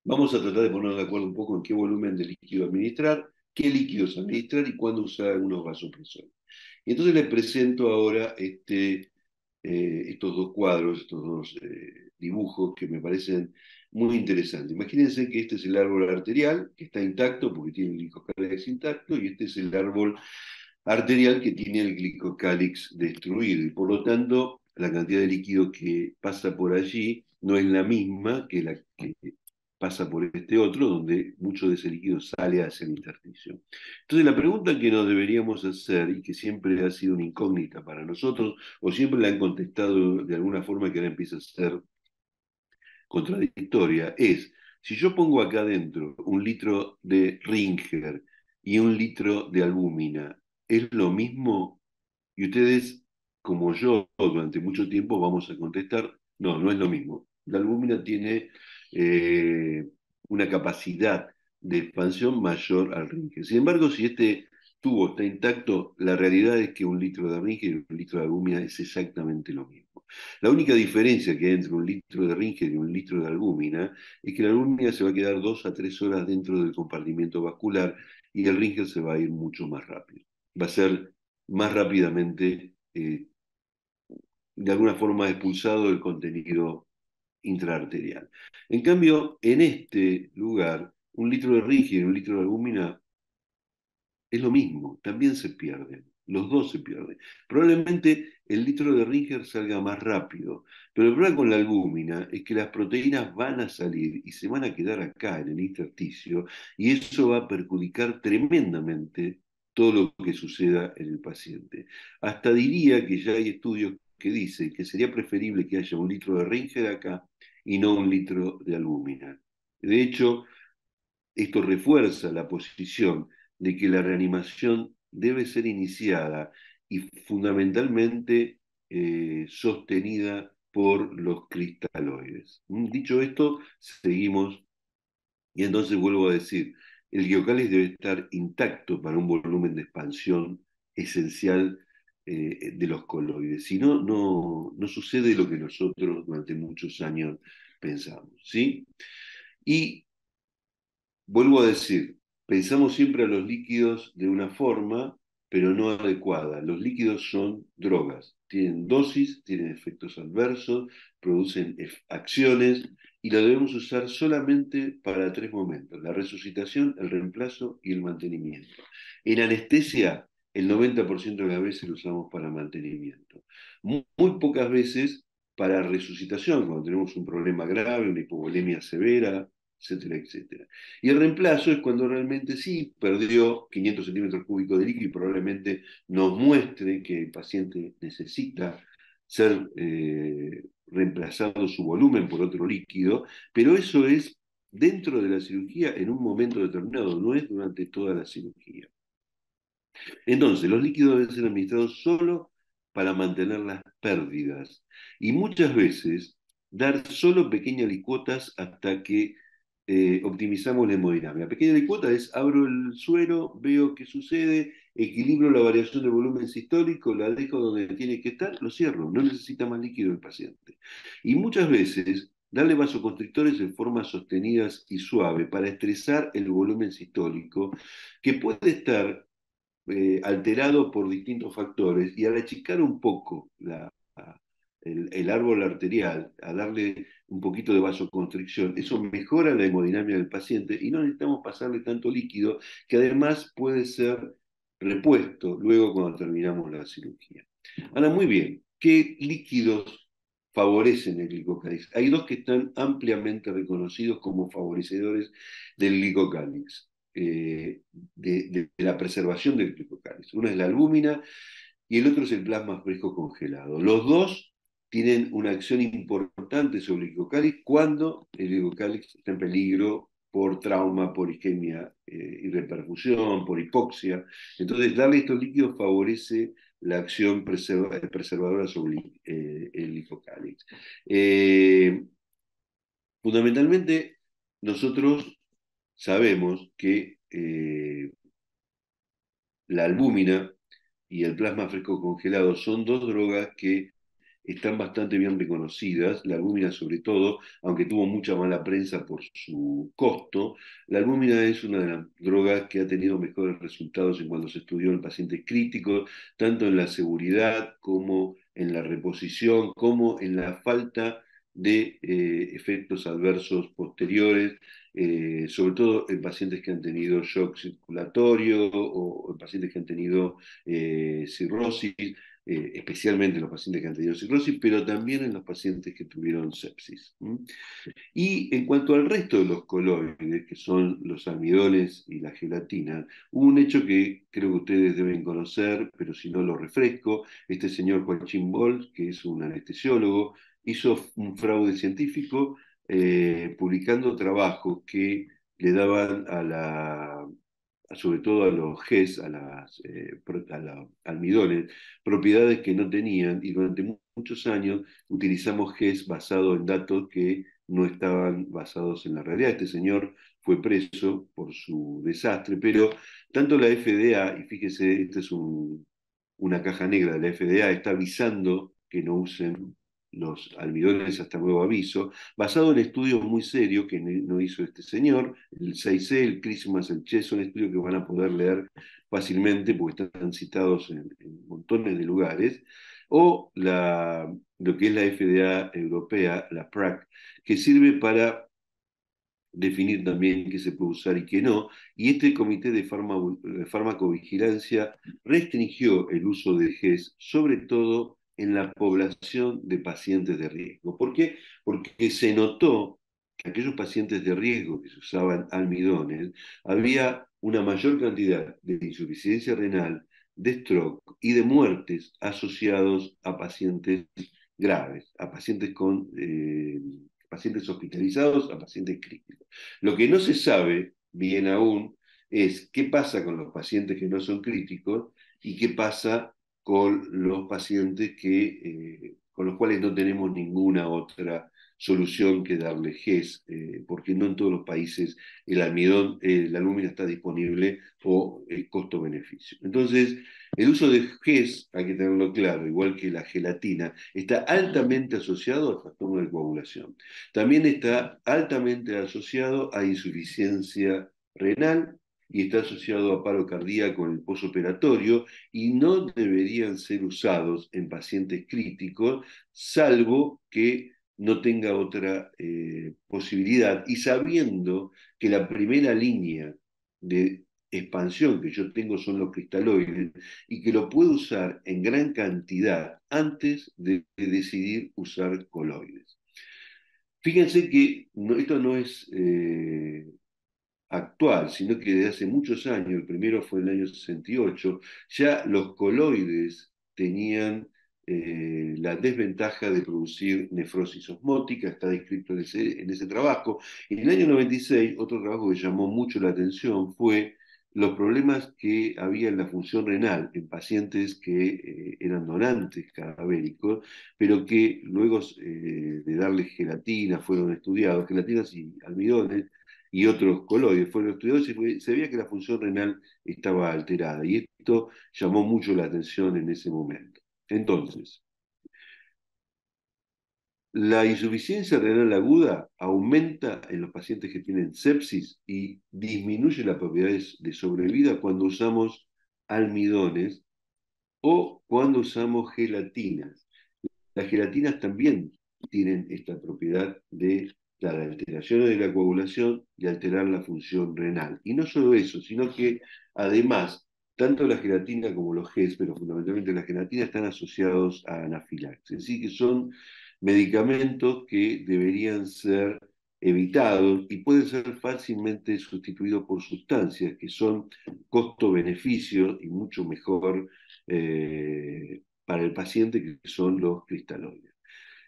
vamos a tratar de ponernos de acuerdo un poco en qué volumen de líquido administrar, qué líquidos administrar y cuándo usar algunos vasopresores. Y entonces les presento ahora estos dos cuadros, estos dos dibujos que me parecen muy interesantes. Imagínense que este es el árbol arterial, que está intacto porque tiene el glicocálix intacto, y este es el árbol arterial que tiene el glicocálix destruido. Y por lo tanto, la cantidad de líquido que pasa por allí no es la misma que la que pasa por este otro, donde mucho de ese líquido sale hacia el intersticio. Entonces, la pregunta que nos deberíamos hacer, y que siempre ha sido una incógnita para nosotros, o siempre la han contestado de alguna forma que ahora empieza a ser contradictoria, es, si yo pongo acá adentro 1 litro de Ringer y 1 litro de albúmina, ¿es lo mismo? Y ustedes, como yo, durante mucho tiempo vamos a contestar, no, no es lo mismo. La albúmina tiene eh, una capacidad de expansión mayor al Ringer. Sin embargo, si este tubo está intacto, la realidad es que 1 litro de Ringer y 1 litro de albúmina es exactamente lo mismo. La única diferencia que hay entre 1 litro de Ringer y 1 litro de albúmina es que la albúmina se va a quedar 2 a 3 horas dentro del compartimiento vascular y el Ringer se va a ir mucho más rápido. Va a ser más rápidamente, de alguna forma, expulsado el contenido intraarterial. En cambio, en este lugar, 1 litro de Ringer y 1 litro de albúmina es lo mismo, también se pierden, los dos se pierden. Probablemente el litro de Ringer salga más rápido, pero el problema con la albúmina es que las proteínas van a salir y se van a quedar acá en el intersticio y eso va a perjudicar tremendamente todo lo que suceda en el paciente. Hasta diría que ya hay estudios que dicen que sería preferible que haya 1 litro de Ringer acá y no 1 litro de albúmina. De hecho, esto refuerza la posición de que la reanimación debe ser iniciada y fundamentalmente sostenida por los cristaloides. Dicho esto, seguimos y entonces vuelvo a decir, el guiocáliz debe estar intacto para un volumen de expansión esencial de los coloides. Si no, no sucede lo que nosotros durante muchos años pensamos. ¿Sí? Y vuelvo a decir, pensamos siempre a los líquidos de una forma, pero no adecuada. Los líquidos son drogas, tienen dosis, tienen efectos adversos, producen acciones y lo debemos usar solamente para 3 momentos: la resucitación, el reemplazo y el mantenimiento. En anestesia, el 90% de las veces lo usamos para mantenimiento. Muy pocas veces para resucitación, cuando tenemos un problema grave, una hipovolemia severa, etcétera, etcétera. Y el reemplazo es cuando realmente sí perdió 500 centímetros cúbicos de líquido y probablemente nos muestre que el paciente necesita ser reemplazado su volumen por otro líquido, pero eso es dentro de la cirugía en un momento determinado, no es durante toda la cirugía. Entonces, los líquidos deben ser administrados solo para mantener las pérdidas y muchas veces dar solo pequeñas licuotas hasta que optimizamos la hemodinámica. Pequeña licuota es abro el suero, veo qué sucede, equilibro la variación del volumen sistólico, la dejo donde tiene que estar, lo cierro, no necesita más líquido el paciente. Y muchas veces darle vasoconstrictores en forma sostenidas y suave para estresar el volumen sistólico, que puede estar alterado por distintos factores, y al achicar un poco el árbol arterial, a darle un poquito de vasoconstricción, eso mejora la hemodinámica del paciente y no necesitamos pasarle tanto líquido, que además puede ser repuesto luego cuando terminamos la cirugía. Ahora, muy bien, ¿qué líquidos favorecen el glicocálix? Hay dos que están ampliamente reconocidos como favorecedores del glicocálix, de la preservación del glicocálix. Una es la albúmina y el otro es el plasma fresco congelado. Los dos tienen una acción importante sobre el glicocálix cuando el glicocálix está en peligro por trauma, por isquemia y reperfusión, por hipoxia. Entonces, darle estos líquidos favorece la acción preservadora sobre el glicocálix. Fundamentalmente, nosotros sabemos que la albúmina y el plasma fresco congelado son dos drogas que están bastante bien reconocidas, la albúmina sobre todo, aunque tuvo mucha mala prensa por su costo. La albúmina es una de las drogas que ha tenido mejores resultados en cuando se estudió en pacientes críticos, tanto en la seguridad como en la reposición, como en la falta de efectos adversos posteriores, sobre todo en pacientes que han tenido shock circulatorio o en pacientes que han tenido cirrosis. especialmente en los pacientes que han tenido cirrosis, pero también en los pacientes que tuvieron sepsis. Y en cuanto al resto de los coloides, que son los almidones y la gelatina, hubo un hecho que creo que ustedes deben conocer, pero si no lo refresco. Este señor Joachim Bolz, que es un anestesiólogo, hizo un fraude científico publicando trabajos que le daban sobre todo a los GES, a los almidones, propiedades que no tenían, y durante muchos años utilizamos GES basados en datos que no estaban basados en la realidad. Este señor fue preso por su desastre, pero tanto la FDA, y fíjese, esta es una caja negra de la FDA, está avisando que no usen los almidones hasta nuevo aviso, basado en estudios muy serios que no hizo este señor, el 6C, el CRISMAS, el CHES, son estudios que van a poder leer fácilmente porque están citados en montones de lugares, o lo que es la FDA europea, la PRAC, que sirve para definir también qué se puede usar y qué no, y este comité de farmacovigilancia restringió el uso de GES, sobre todo en la población de pacientes de riesgo. ¿Por qué? Porque se notó que aquellos pacientes de riesgo que se usaban almidones, había una mayor cantidad de insuficiencia renal, de stroke y de muertes asociados a pacientes graves, a pacientes pacientes hospitalizados, a pacientes críticos. Lo que no se sabe bien aún es qué pasa con los pacientes que no son críticos y qué pasa con los pacientes con los cuales no tenemos ninguna otra solución que darle GES, porque no en todos los países el almidón, la alúmina está disponible o el costo-beneficio. Entonces, el uso de GES, hay que tenerlo claro, igual que la gelatina, está altamente asociado al trastorno de coagulación. También está altamente asociado a insuficiencia renal y está asociado a paro cardíaco en el posoperatorio, y no deberían ser usados en pacientes críticos, salvo que no tenga otra posibilidad. Y sabiendo que la primera línea de expansión que yo tengo son los cristaloides, y que lo puedo usar en gran cantidad antes de decidir usar coloides. Fíjense que esto no es actual, sino que desde hace muchos años, el primero fue en el año 68, ya los coloides tenían la desventaja de producir nefrosis osmótica, está descrito en ese trabajo. Y en el año 96, otro trabajo que llamó mucho la atención fue los problemas que había en la función renal en pacientes que eran donantes cadavéricos, pero que luego de darles gelatina fueron estudiados, gelatinas y almidones, y otros coloides fueron estudiados, y se veía que la función renal estaba alterada, y esto llamó mucho la atención en ese momento. Entonces, la insuficiencia renal aguda aumenta en los pacientes que tienen sepsis y disminuye las propiedades de sobrevida cuando usamos almidones o cuando usamos gelatinas. Las gelatinas también tienen esta propiedad de las alteraciones de la coagulación y alterar la función renal. Y no solo eso, sino que además, tanto la gelatina como los GES, pero fundamentalmente la gelatina, están asociados a anafilaxis. Es decir, que son medicamentos que deberían ser evitados y pueden ser fácilmente sustituidos por sustancias que son costo-beneficio y mucho mejor para el paciente, que son los cristaloides.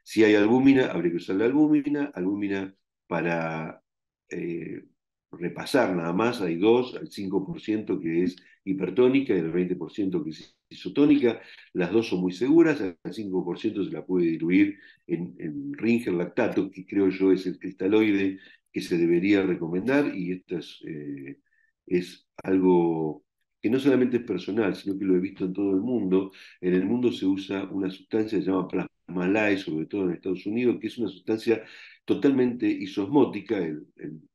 Si hay albúmina, habría que usar la albúmina para repasar nada más, hay dos, al 5% que es hipertónica y el 20% que es isotónica. Las dos son muy seguras, al 5% se la puede diluir en Ringer lactato, que creo yo es el cristaloide que se debería recomendar, y esto es algo que no solamente es personal, sino que lo he visto en todo el mundo. En el mundo se usa una sustancia que se llama Plasmalay, sobre todo en Estados Unidos, que es una sustancia totalmente isosmótica.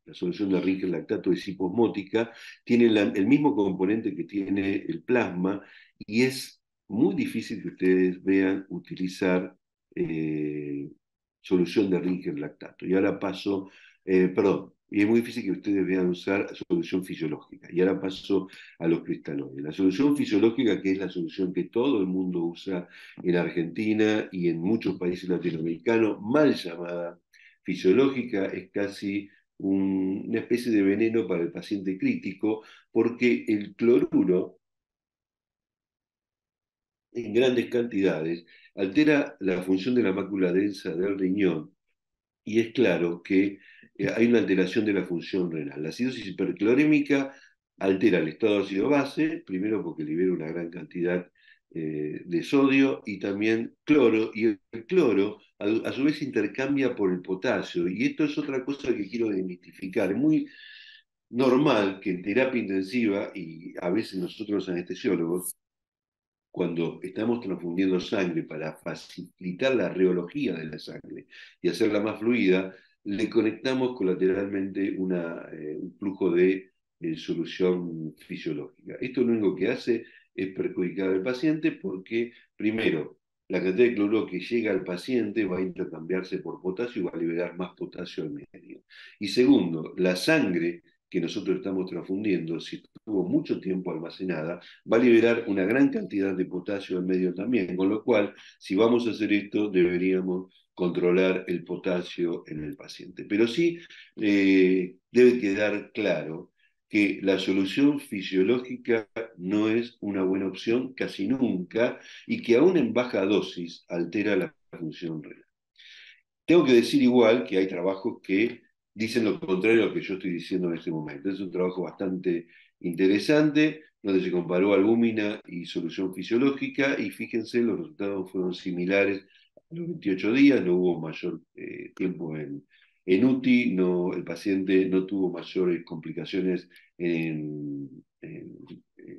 La solución de Ringer lactato es hiposmótica, tiene el mismo componente que tiene el plasma, y es muy difícil que ustedes vean utilizar solución de Ringer lactato. Y ahora paso, perdón, y es muy difícil que ustedes vean usar solución fisiológica. Y ahora paso a los cristaloides. La solución fisiológica, que es la solución que todo el mundo usa en Argentina y en muchos países latinoamericanos, mal llamada fisiológica, es casi una especie de veneno para el paciente crítico, porque el cloruro, en grandes cantidades, altera la función de la mácula densa del riñón y es claro que hay una alteración de la función renal. La acidosis hiperclorémica altera el estado de ácido base, primero porque libera una gran cantidad de sodio y también cloro, y el cloro a su vez intercambia por el potasio, y esto es otra cosa que quiero desmitificar. Es muy normal que en terapia intensiva, y a veces nosotros los anestesiólogos, cuando estamos transfundiendo sangre para facilitar la reología de la sangre y hacerla más fluida, le conectamos colateralmente un flujo de solución fisiológica. Esto lo único que hace es perjudicar al paciente porque, primero, la cantidad de cloruro que llega al paciente va a intercambiarse por potasio y va a liberar más potasio al medio. Y segundo, la sangre que nosotros estamos transfundiendo, si estuvo mucho tiempo almacenada, va a liberar una gran cantidad de potasio al medio también, con lo cual, si vamos a hacer esto, deberíamos controlar el potasio en el paciente. Pero sí debe quedar claro que la solución fisiológica no es una buena opción casi nunca y que aún en baja dosis altera la función renal. Tengo que decir igual que hay trabajos que dicen lo contrario a lo que yo estoy diciendo en este momento. Es un trabajo bastante interesante, donde se comparó albúmina y solución fisiológica, y fíjense, los resultados fueron similares a los 28 días, no hubo mayor tiempo en UTI, no, el paciente no tuvo mayores complicaciones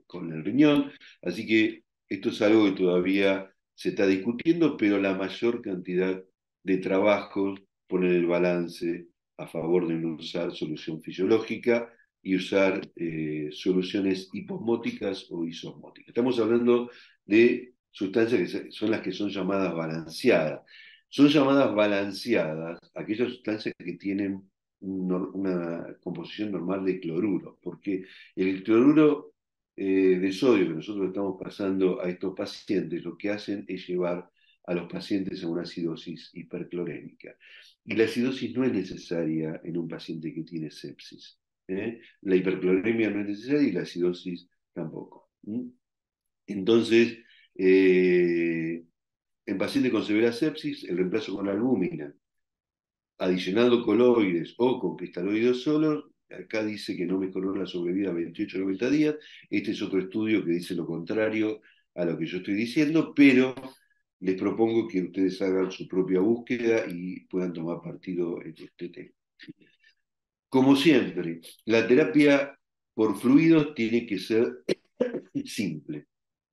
con el riñón, así que esto es algo que todavía se está discutiendo, pero la mayor cantidad de trabajos ponen el balance a favor de no usar solución fisiológica y usar soluciones hiposmóticas o isosmóticas. Estamos hablando de sustancias que son las que son llamadas balanceadas. Son llamadas balanceadas aquellas sustancias que tienen una composición normal de cloruro, porque el cloruro de sodio que nosotros estamos pasando a estos pacientes lo que hacen es llevar a los pacientes a una acidosis hiperclorémica. Y la acidosis no es necesaria en un paciente que tiene sepsis. La hipercloremia no es necesaria y la acidosis tampoco. Entonces, en pacientes con severa sepsis, el reemplazo con albúmina, adicionando coloides o con cristaloides solos, acá dice que no mejoró la sobrevida a 28 o 90 días. Este es otro estudio que dice lo contrario a lo que yo estoy diciendo, pero les propongo que ustedes hagan su propia búsqueda y puedan tomar partido en este tema. Como siempre, la terapia por fluidos tiene que ser simple.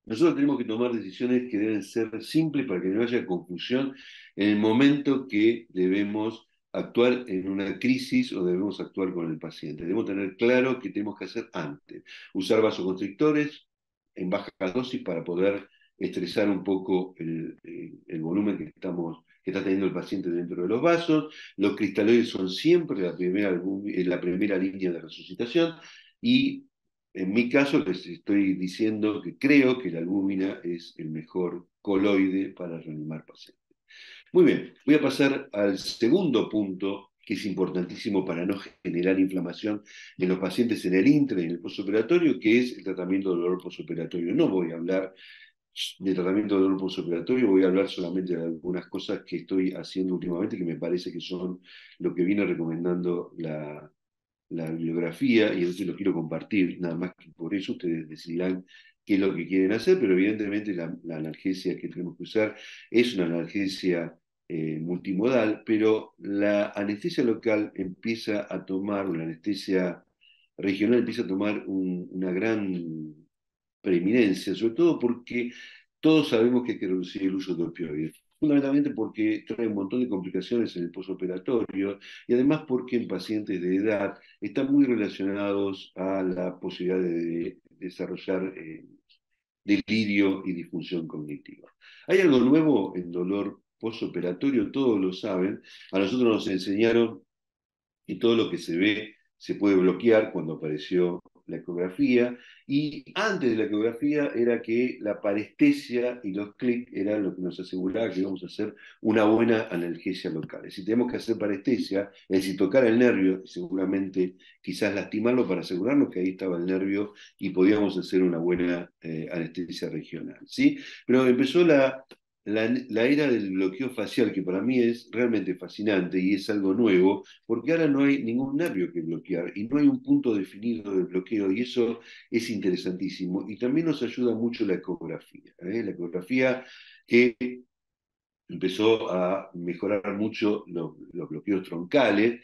Nosotros tenemos que tomar decisiones que deben ser simples para que no haya confusión en el momento que debemos actuar en una crisis o debemos actuar con el paciente. Debemos tener claro qué tenemos que hacer antes. Usar vasoconstrictores en baja dosis para poder estresar un poco el volumen que está teniendo el paciente dentro de los vasos. Los cristaloides son siempre la primera línea de resucitación y en mi caso les estoy diciendo que creo que la albúmina es el mejor coloide para reanimar pacientes. Muy bien, voy a pasar al segundo punto que es importantísimo para no generar inflamación en los pacientes en el intra y en el postoperatorio, que es el tratamiento del dolor postoperatorio. No voy a hablar de tratamiento de dolor postoperatorio, voy a hablar solamente de algunas cosas que estoy haciendo últimamente que me parece que son lo que viene recomendando la bibliografía y entonces lo quiero compartir, nada más que por eso ustedes decidirán qué es lo que quieren hacer, pero evidentemente la analgesia que tenemos que usar es una analgesia multimodal, pero la anestesia local empieza a tomar, la anestesia regional empieza a tomar una gran preeminencia, sobre todo porque todos sabemos que hay que reducir el uso de opioides, fundamentalmente porque trae un montón de complicaciones en el postoperatorio y además porque en pacientes de edad están muy relacionados a la posibilidad de desarrollar delirio y disfunción cognitiva. ¿Hay algo nuevo en dolor postoperatorio? Todos lo saben. A nosotros nos enseñaron y todo lo que se ve se puede bloquear cuando apareció la ecografía. Y antes de la ecografía era que la parestesia y los clics eran lo que nos aseguraba que íbamos a hacer una buena analgesia local. Si tenemos que hacer parestesia, es decir, tocar el nervio, seguramente quizás lastimarlo para asegurarnos que ahí estaba el nervio y podíamos hacer una buena anestesia regional. ¿Sí? Pero empezó la era del bloqueo facial, que para mí es realmente fascinante y es algo nuevo, porque ahora no hay ningún nervio que bloquear y no hay un punto definido del bloqueo, y eso es interesantísimo. Y también nos ayuda mucho la ecografía, ¿eh? La ecografía que empezó a mejorar mucho los bloqueos troncales,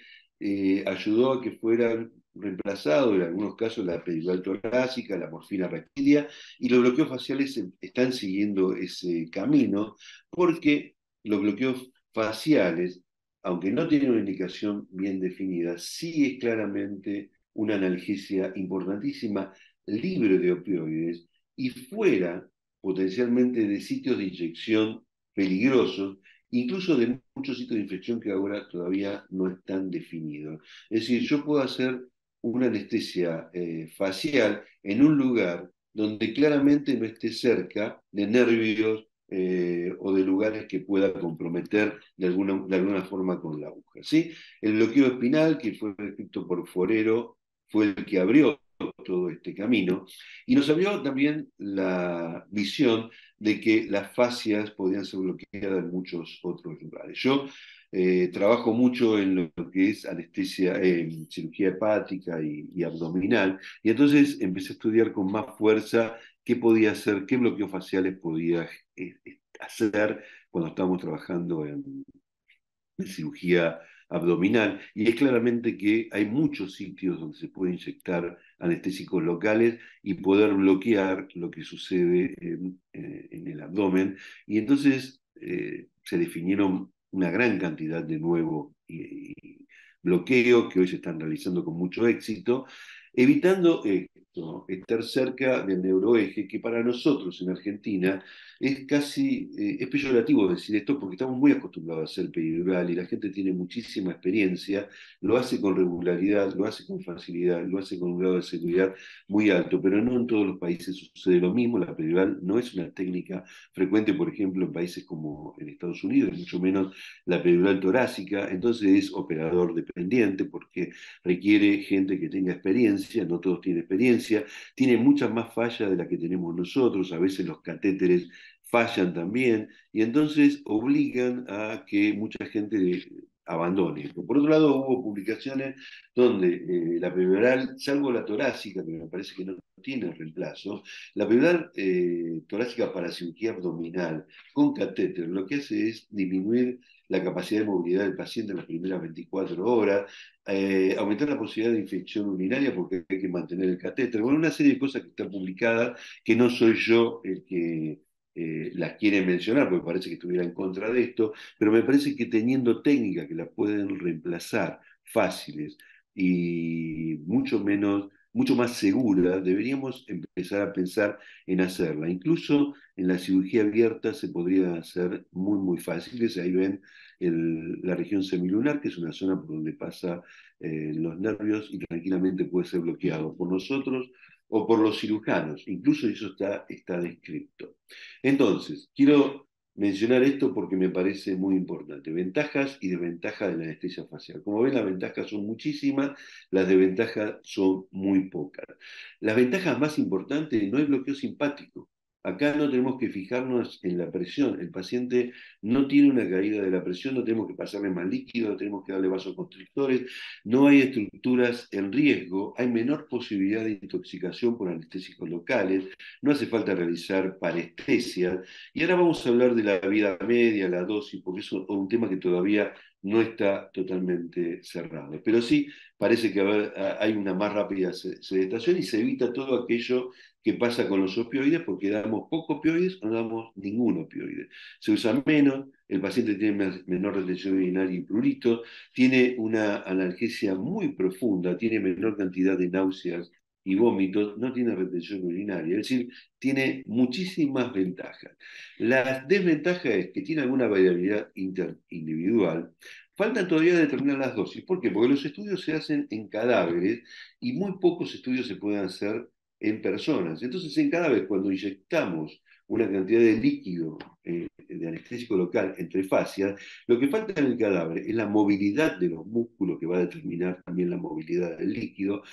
ayudó a que fueran reemplazados en algunos casos la peridural torácica, la morfina raquidia, y los bloqueos faciales están siguiendo ese camino, porque los bloqueos faciales, aunque no tienen una indicación bien definida, sí es claramente una analgesia importantísima, libre de opioides y fuera potencialmente de sitios de inyección peligrosos, incluso de muchos sitios de infección que ahora todavía no están definidos. Es decir, yo puedo hacer una anestesia facial en un lugar donde claramente no esté cerca de nervios o de lugares que pueda comprometer de alguna forma con la aguja. ¿Sí? El bloqueo espinal, que fue descrito por Forero, fue el que abrió todo este camino y nos abrió también la visión de que las fascias podían ser bloqueadas en muchos otros lugares. Yo trabajo mucho en lo que es anestesia, cirugía hepática y abdominal, y entonces empecé a estudiar con más fuerza qué podía hacer, qué bloqueos faciales podía hacer cuando estábamos trabajando en cirugía abdominal, y es claramente que hay muchos sitios donde se puede inyectar anestésicos locales y poder bloquear lo que sucede en el abdomen, y entonces se definieron una gran cantidad de nuevos bloqueos que hoy se están realizando con mucho éxito, evitando esto, estar cerca del neuroeje, que para nosotros en Argentina es casi, es peyorativo decir esto porque estamos muy acostumbrados a hacer peridural y la gente tiene muchísima experiencia, lo hace con regularidad, lo hace con facilidad, lo hace con un grado de seguridad muy alto, pero no en todos los países sucede lo mismo. La peridural no es una técnica frecuente, por ejemplo, en países como en Estados Unidos, mucho menos la peridural torácica, entonces es operador dependiente porque requiere gente que tenga experiencia, no todos tienen experiencia, tiene muchas más fallas de las que tenemos nosotros, a veces los catéteres fallan también, y entonces obligan a que mucha gente abandone. Por otro lado, hubo publicaciones donde la peridural, salvo la torácica, que me parece que no tiene reemplazo, la peridural torácica para cirugía abdominal con catéter lo que hace es disminuir la capacidad de movilidad del paciente en las primeras 24 horas, aumentar la posibilidad de infección urinaria porque hay que mantener el catéter. Bueno, una serie de cosas que están publicadas que no soy yo el que las quiere mencionar, porque parece que estuviera en contra de esto, pero me parece que teniendo técnicas que las pueden reemplazar, fáciles y mucho más seguras, deberíamos empezar a pensar en hacerla. Incluso en la cirugía abierta se podría hacer muy fáciles. Ahí ven la región semilunar, que es una zona por donde pasa los nervios y tranquilamente puede ser bloqueado por nosotros o por los cirujanos. Incluso eso está descrito. Entonces, quiero mencionar esto porque me parece muy importante. Ventajas y desventajas de la anestesia facial. Como ven, las ventajas son muchísimas, las desventajas son muy pocas. Las ventajas más importantes no es bloqueo simpático. Acá no tenemos que fijarnos en la presión. El paciente no tiene una caída de la presión, no tenemos que pasarle más líquido, no tenemos que darle vasoconstrictores, no hay estructuras en riesgo, hay menor posibilidad de intoxicación por anestésicos locales, no hace falta realizar parestesia. Y ahora vamos a hablar de la vida media, la dosis, porque es un tema que todavía no está totalmente cerrado. Pero sí parece que hay una más rápida sedestación y se evita todo aquello que pasa con los opioides porque damos poco opioides o no damos ningún opioide. Se usa menos, el paciente tiene menor retención urinaria y prurito, tiene una analgesia muy profunda, tiene menor cantidad de náuseas y vómitos, no tiene retención urinaria, es decir, tiene muchísimas ventajas. La desventaja es que tiene alguna variabilidad interindividual. Faltan todavía determinar las dosis. ¿Por qué? Porque los estudios se hacen en cadáveres y muy pocos estudios se pueden hacer en personas. Entonces, en cadáveres, cuando inyectamos una cantidad de líquido de anestésico local entre fascias, lo que falta en el cadáver es la movilidad de los músculos, que va a determinar también la movilidad del líquido.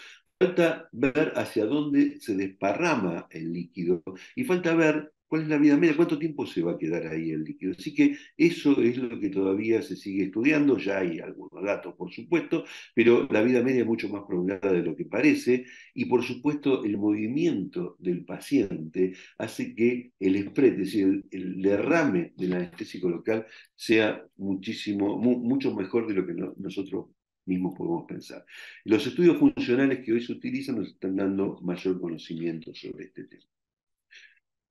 Falta ver hacia dónde se desparrama el líquido y falta ver cuál es la vida media, cuánto tiempo se va a quedar ahí el líquido. Así que eso es lo que todavía se sigue estudiando, ya hay algunos datos, por supuesto, pero la vida media es mucho más prolongada de lo que parece y, por supuesto, el movimiento del paciente hace que el spread, es decir, el derrame del anestésico local sea mucho mejor de lo que nosotros mismos podemos pensar. Los estudios funcionales que hoy se utilizan nos están dando mayor conocimiento sobre este tema.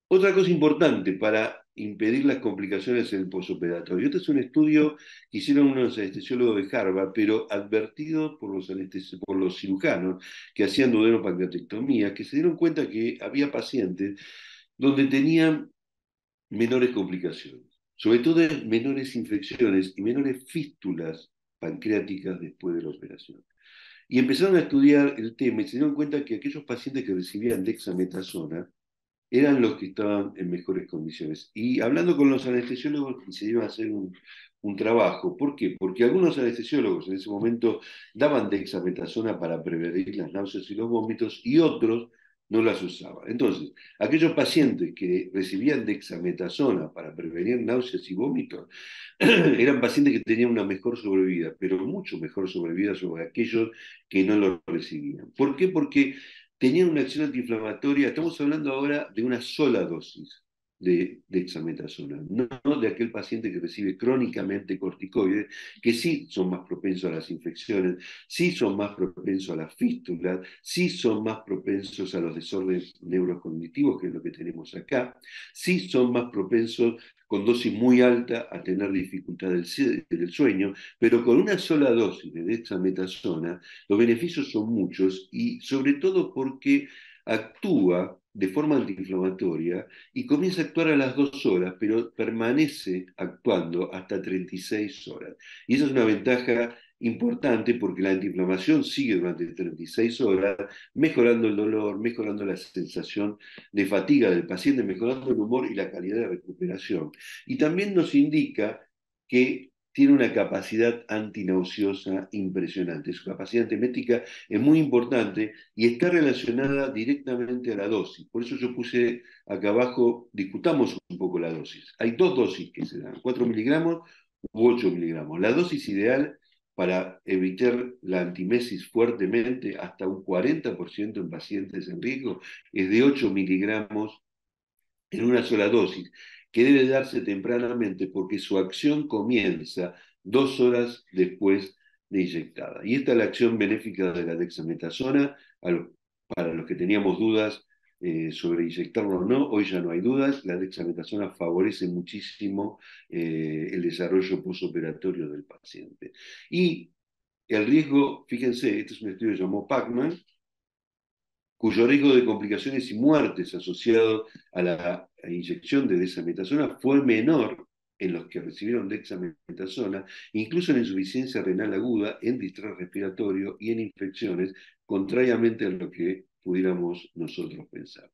Otra cosa importante para impedir las complicaciones en el posoperatorio. Este es un estudio que hicieron unos anestesiólogos de Harvard, pero advertido por los cirujanos que hacían duodenopancreatectomía, que se dieron cuenta que había pacientes donde tenían menores complicaciones, sobre todo menores infecciones y menores fístulas pancreáticas después de la operación. Y empezaron a estudiar el tema y se dieron cuenta que aquellos pacientes que recibían dexametasona eran los que estaban en mejores condiciones. Y hablando con los anestesiólogos, se iban a hacer un trabajo. ¿Por qué? Porque algunos anestesiólogos en ese momento daban dexametasona para prevenir las náuseas y los vómitos y otros no las usaban. Entonces, aquellos pacientes que recibían dexametasona para prevenir náuseas y vómitos eran pacientes que tenían una mejor sobrevida, pero mucho mejor sobrevida sobre aquellos que no lo recibían. ¿Por qué? Porque tenían una acción antiinflamatoria. Estamos hablando ahora de una sola dosis de dexametasona, no de aquel paciente que recibe crónicamente corticoides, que sí son más propensos a las infecciones, sí son más propensos a las fístulas, sí son más propensos a los desórdenes neurocognitivos, que es lo que tenemos acá, sí son más propensos con dosis muy alta a tener dificultad del sueño, pero con una sola dosis de dexametasona los beneficios son muchos y sobre todo porque actúa de forma antiinflamatoria y comienza a actuar a las 2 horas, pero permanece actuando hasta 36 horas. Y esa es una ventaja importante porque la antiinflamación sigue durante 36 horas, mejorando el dolor, mejorando la sensación de fatiga del paciente, mejorando el humor y la calidad de recuperación. Y también nos indica que tiene una capacidad antinauseosa impresionante. Su capacidad antiemética es muy importante y está relacionada directamente a la dosis. Por eso yo puse acá abajo, discutamos un poco la dosis. Hay dos dosis que se dan, 4 miligramos u 8 miligramos. La dosis ideal para evitar la antimesis fuertemente, hasta un 40% en pacientes en riesgo, es de 8 miligramos en una sola dosis, que debe darse tempranamente porque su acción comienza 2 horas después de inyectada. Y esta es la acción benéfica de la dexametasona. Para los que teníamos dudas sobre inyectarlo o no, hoy ya no hay dudas. La dexametasona favorece muchísimo el desarrollo postoperatorio del paciente. Y el riesgo, fíjense, este es un estudio que llamó Pacman, cuyo riesgo de complicaciones y muertes asociado a la inyección de dexametasona fue menor en los que recibieron dexametasona, incluso en insuficiencia renal aguda, en distrés respiratorio y en infecciones, contrariamente a lo que pudiéramos nosotros pensar.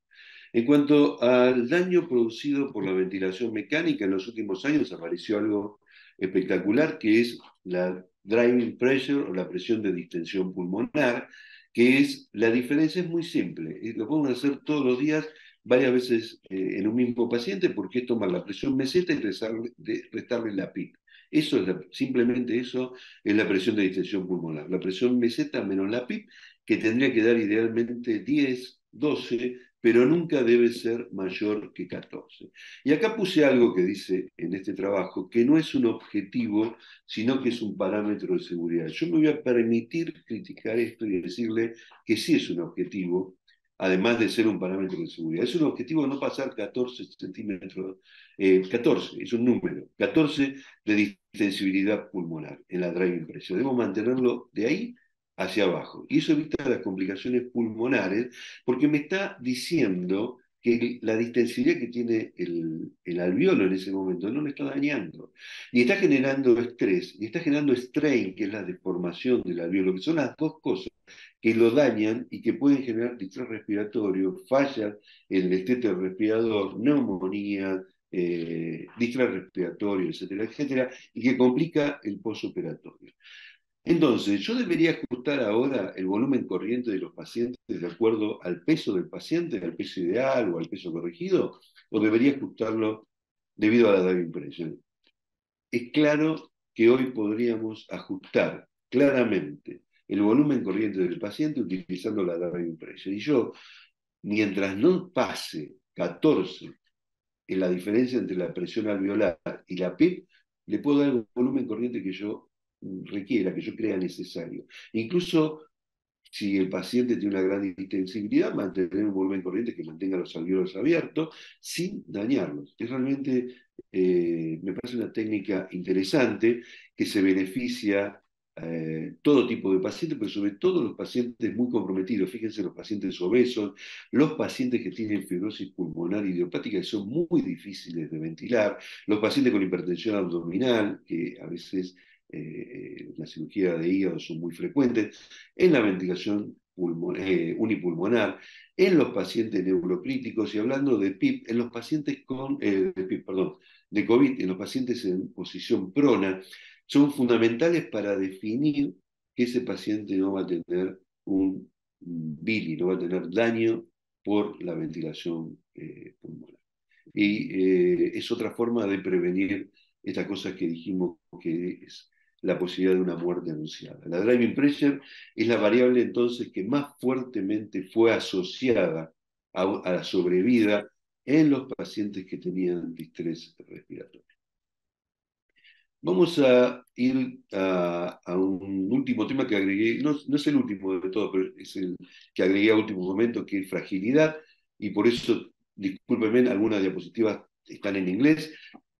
En cuanto al daño producido por la ventilación mecánica, en los últimos años apareció algo espectacular, que es la driving pressure o la presión de distensión pulmonar, que es, la diferencia es muy simple, lo podemos hacer todos los días, varias veces en un mismo paciente, porque es tomar la presión meseta y restarle la PIP. Eso es simplemente eso es la presión de distensión pulmonar. La presión meseta menos la PIP, que tendría que dar idealmente 10, 12, pero nunca debe ser mayor que 14. Y acá puse algo que dice en este trabajo, que no es un objetivo, sino que es un parámetro de seguridad. Yo me voy a permitir criticar esto y decirle que sí es un objetivo, además de ser un parámetro de seguridad. Es un objetivo no pasar 14 centímetros, 14, es un número, 14 de distensibilidad pulmonar en la driving pressure. Debemos mantenerlo de ahí hacia abajo. Y eso evita las complicaciones pulmonares porque me está diciendo que la distensibilidad que tiene el alveolo en ese momento no le está dañando, ni está generando estrés, ni está generando strain, que es la deformación del alveolo, que son las dos cosas que lo dañan y que pueden generar distrés respiratorio, fallas en el estete respirador, neumonía, distrés respiratorio, etcétera, etcétera, y que complica el postoperatorio. Entonces, yo debería ajustar ahora el volumen corriente de los pacientes de acuerdo al peso del paciente, al peso ideal o al peso corregido, o debería ajustarlo debido a la Dive Impression. Es claro que hoy podríamos ajustar claramente el volumen corriente del paciente utilizando la Dive Impression. Y yo, mientras no pase 14 en la diferencia entre la presión alveolar y la PIP, le puedo dar el volumen corriente que yo requiera, que yo crea necesario. Incluso si el paciente tiene una gran intensibilidad, mantener un volumen corriente que mantenga los alveolos abiertos sin dañarlos. Es realmente, me parece una técnica interesante que se beneficia todo tipo de pacientes, pero sobre todo los pacientes muy comprometidos. Fíjense, los pacientes obesos, los pacientes que tienen fibrosis pulmonar idiopática, que son muy difíciles de ventilar, los pacientes con hipertensión abdominal, que a veces la cirugía de hígado son muy frecuentes, en la ventilación unipulmonar, en los pacientes neurocríticos y hablando de PIP, en los pacientes de PIP, perdón, de COVID, en los pacientes en posición prona, son fundamentales para definir que ese paciente no va a tener un BILI, no va a tener daño por la ventilación pulmonar. Y es otra forma de prevenir estas cosas que dijimos que es la posibilidad de una muerte anunciada. La driving pressure es la variable entonces que más fuertemente fue asociada a la sobrevida en los pacientes que tenían distrés respiratorio. Vamos a ir a un último tema que agregué, no es el último de todo, pero es el que agregué a último momento, que es fragilidad, y por eso, discúlpenme, algunas diapositivas están en inglés,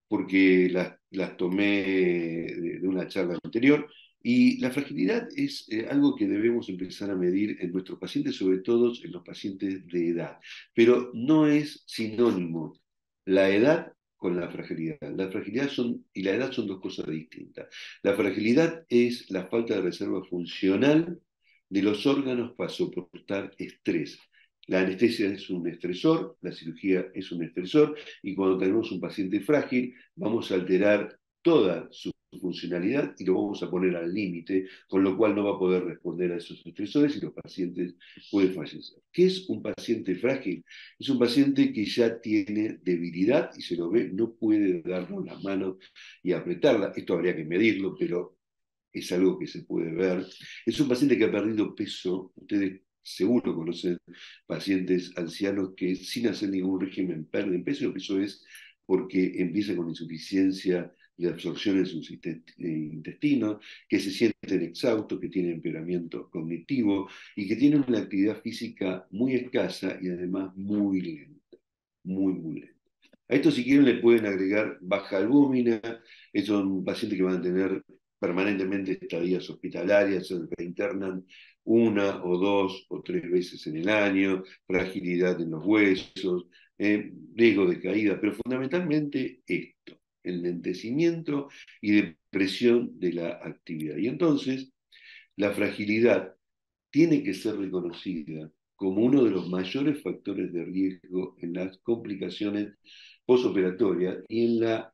porque las tomé de una charla anterior, y la fragilidad es algo que debemos empezar a medir en nuestros pacientes, sobre todo en los pacientes de edad, pero no es sinónimo la edad con la fragilidad. La fragilidad y la edad son dos cosas distintas. La fragilidad es la falta de reserva funcional de los órganos para soportar estrés. La anestesia es un estresor, la cirugía es un estresor, y cuando tenemos un paciente frágil, vamos a alterar toda su funcionalidad y lo vamos a poner al límite, con lo cual no va a poder responder a esos estresores y los pacientes pueden fallecer. ¿Qué es un paciente frágil? Es un paciente que ya tiene debilidad y se lo ve, no puede darnos la mano y apretarla. Esto habría que medirlo, pero es algo que se puede ver. Es un paciente que ha perdido peso. Ustedes seguro conocen pacientes ancianos que sin hacer ningún régimen pierden peso. Eso es porque empieza con insuficiencia de absorción en sus intestinos, que se sienten exhaustos, que tienen empeoramiento cognitivo y que tienen una actividad física muy escasa y además muy lenta, muy lenta. A esto si quieren le pueden agregar baja albúmina, son pacientes que van a tener permanentemente estadías hospitalarias, se internan una o dos o tres veces en el año, fragilidad en los huesos, riesgo de caída, pero fundamentalmente esto, el lentecimiento y depresión de la actividad. Y entonces la fragilidad tiene que ser reconocida como uno de los mayores factores de riesgo en las complicaciones posoperatorias y en la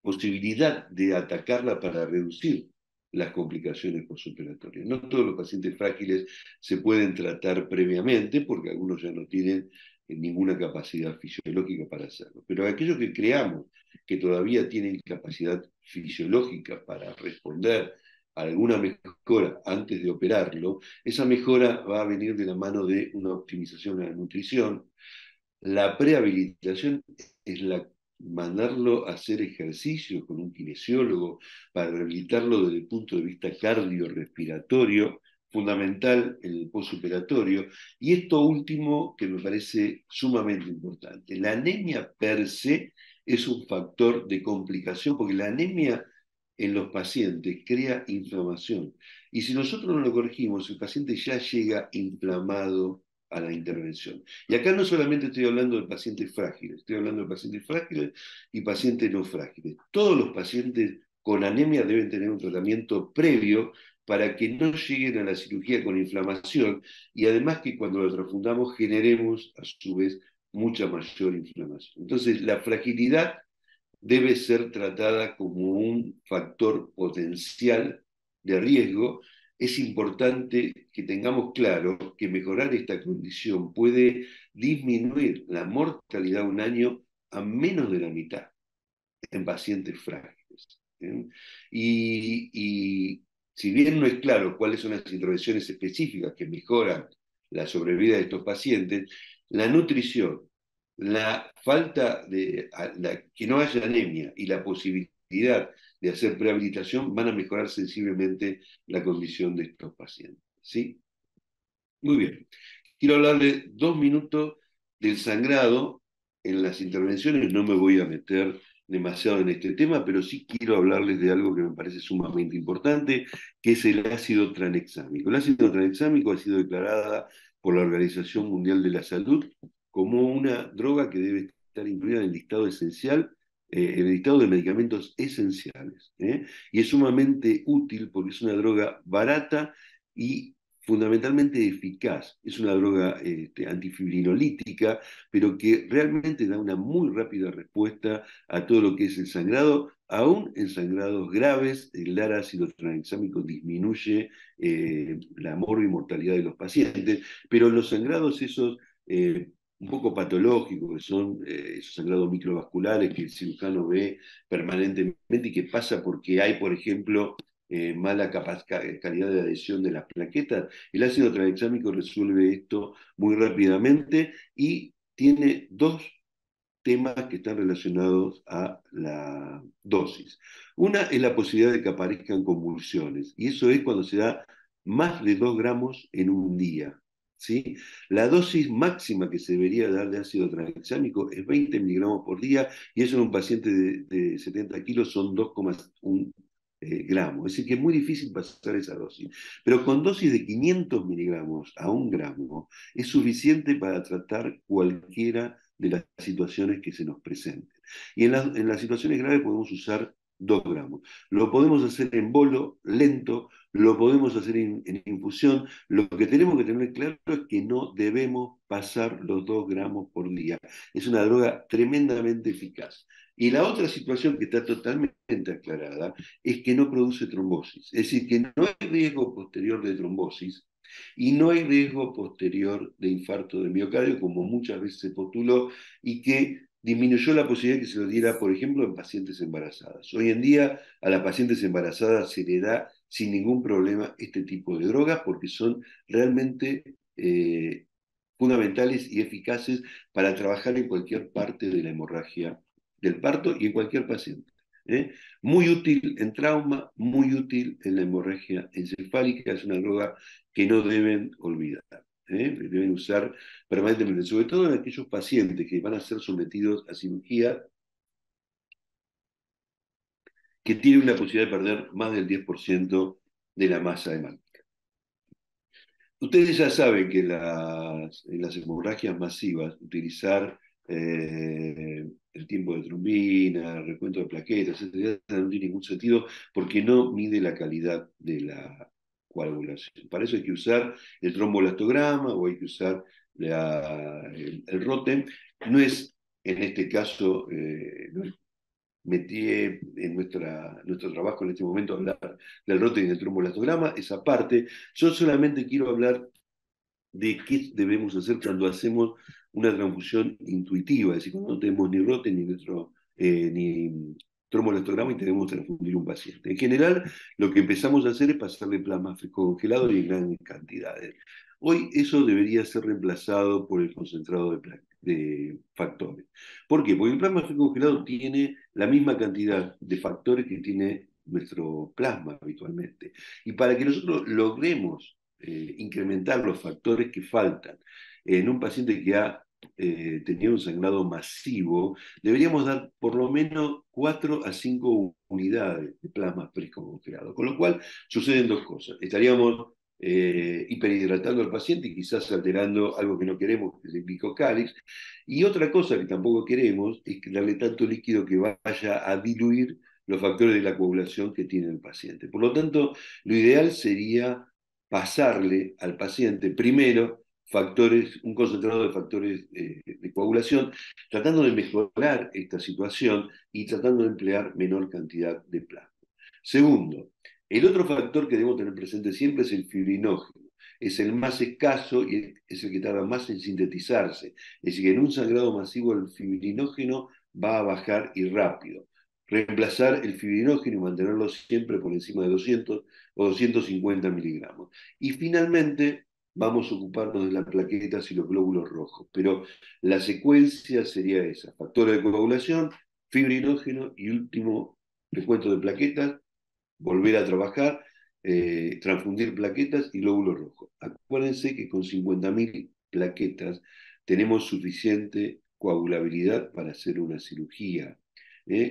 posibilidad de atacarla para reducir las complicaciones posoperatorias. No todos los pacientes frágiles se pueden tratar previamente porque algunos ya no tienen ninguna capacidad fisiológica para hacerlo. Pero aquellos que creamos que todavía tienen capacidad fisiológica para responder a alguna mejora antes de operarlo, esa mejora va a venir de la mano de una optimización de la nutrición. La prehabilitación es mandarlo a hacer ejercicio con un kinesiólogo para rehabilitarlo desde el punto de vista cardiorrespiratorio, fundamental en el postoperatorio. Y esto último que me parece sumamente importante. La anemia per se es un factor de complicación, porque la anemia en los pacientes crea inflamación. Y si nosotros no lo corregimos, el paciente ya llega inflamado a la intervención. Y acá no solamente estoy hablando de pacientes frágiles, estoy hablando de pacientes frágiles y pacientes no frágiles. Todos los pacientes con anemia deben tener un tratamiento previo para que no lleguen a la cirugía con inflamación y además que cuando lo transfundamos generemos a su vez mucha mayor inflamación. Entonces, la fragilidad debe ser tratada como un factor potencial de riesgo. Es importante que tengamos claro que mejorar esta condición puede disminuir la mortalidad un año a menos de la mitad en pacientes frágiles. ¿Eh? Y si bien no es claro cuáles son las intervenciones específicas que mejoran la sobrevida de estos pacientes, la nutrición, la falta de que no haya anemia y la posibilidad de hacer prehabilitación van a mejorar sensiblemente la condición de estos pacientes. ¿Sí? Muy bien. Quiero hablarle 2 minutos del sangrado en las intervenciones. No me voy a meter demasiado en este tema, pero sí quiero hablarles de algo que me parece sumamente importante, que es el ácido tranexámico. El ácido tranexámico ha sido declarada por la Organización Mundial de la Salud como una droga que debe estar incluida en el listado esencial, en el listado de medicamentos esenciales. Y es sumamente útil porque es una droga barata y fundamentalmente eficaz. Es una droga antifibrinolítica, pero que realmente da una muy rápida respuesta a todo lo que es el sangrado. Aún en sangrados graves, el dar ácido tranexámico disminuye la mortalidad de los pacientes, pero los sangrados esos un poco patológicos, que son esos sangrados microvasculares que el cirujano ve permanentemente y que pasa porque hay, por ejemplo, mala calidad de adhesión de las plaquetas, el ácido tranexámico resuelve esto muy rápidamente y tiene dos temas que están relacionados a la dosis. Una es la posibilidad de que aparezcan convulsiones, y eso es cuando se da más de 2 gramos en un día. ¿Sí? La dosis máxima que se debería dar de ácido tranexámico es 20 miligramos por día, y eso en un paciente de 70 kilos son 2,1 gramos. Es decir, que es muy difícil pasar esa dosis. Pero con dosis de 500 miligramos a 1 gramo es suficiente para tratar cualquiera de las situaciones que se nos presenten. Y en las situaciones graves podemos usar 2 gramos. Lo podemos hacer en bolo, lento, lo podemos hacer en infusión. Lo que tenemos que tener claro es que no debemos pasar los 2 gramos por día. Es una droga tremendamente eficaz. Y la otra situación que está totalmente aclarada es que no produce trombosis. Es decir, que no hay riesgo posterior de trombosis y no hay riesgo posterior de infarto de miocardio, como muchas veces se postuló, y que disminuyó la posibilidad que se lo diera, por ejemplo, en pacientes embarazadas. Hoy en día a las pacientes embarazadas se le da sin ningún problema este tipo de drogas porque son realmente fundamentales y eficaces para trabajar en cualquier parte de la hemorragia del parto y en cualquier paciente. ¿Eh? Muy útil en trauma, muy útil en la hemorragia encefálica, es una droga que no deben olvidar. Deben usar permanentemente, sobre todo en aquellos pacientes que van a ser sometidos a cirugía que tienen una posibilidad de perder más del 10% de la masa hemática. Ustedes ya saben que en las hemorragias masivas utilizar el tiempo de trombina, el recuento de plaquetas, etc., no tiene ningún sentido porque no mide la calidad de la coagulación. Para eso hay que usar el trombolastograma o hay que usar el ROTEM. No es, en este caso, no es metí en nuestro trabajo en este momento hablar del ROTEM y del trombolastograma, esa parte. Yo solamente quiero hablar de qué debemos hacer cuando hacemos una transfusión intuitiva, es decir, cuando no tenemos ni ROTE ni trombolastograma y tenemos que transfundir un paciente. En general, lo que empezamos a hacer es pasarle plasma fresco congelado y en grandes cantidades. Hoy eso debería ser reemplazado por el concentrado de factores. ¿Por qué? Porque el plasma fresco congelado tiene la misma cantidad de factores que tiene nuestro plasma habitualmente. Y para que nosotros logremos incrementar los factores que faltan en un paciente que ha tenía un sangrado masivo, deberíamos dar por lo menos 4 a 5 unidades de plasma precongelado. Con lo cual suceden dos cosas. Estaríamos hiperhidratando al paciente y quizás alterando algo que no queremos, que es el glicocálix. Y otra cosa que tampoco queremos es darle tanto líquido que vaya a diluir los factores de la coagulación que tiene el paciente. Por lo tanto, lo ideal sería pasarle al paciente primero factores, un concentrado de factores de coagulación, tratando de mejorar esta situación y tratando de emplear menor cantidad de plasma. Segundo, el otro factor que debemos tener presente siempre es el fibrinógeno. Es el más escaso y es el que tarda más en sintetizarse. Es decir, que en un sangrado masivo el fibrinógeno va a bajar y rápido. Reemplazar el fibrinógeno y mantenerlo siempre por encima de 200 o 250 miligramos. Y finalmente, vamos a ocuparnos de las plaquetas y los glóbulos rojos. Pero la secuencia sería esa: factores de coagulación, fibrinógeno y último recuento de plaquetas, volver a trabajar, transfundir plaquetas y glóbulos rojos. Acuérdense que con 50.000 plaquetas tenemos suficiente coagulabilidad para hacer una cirugía.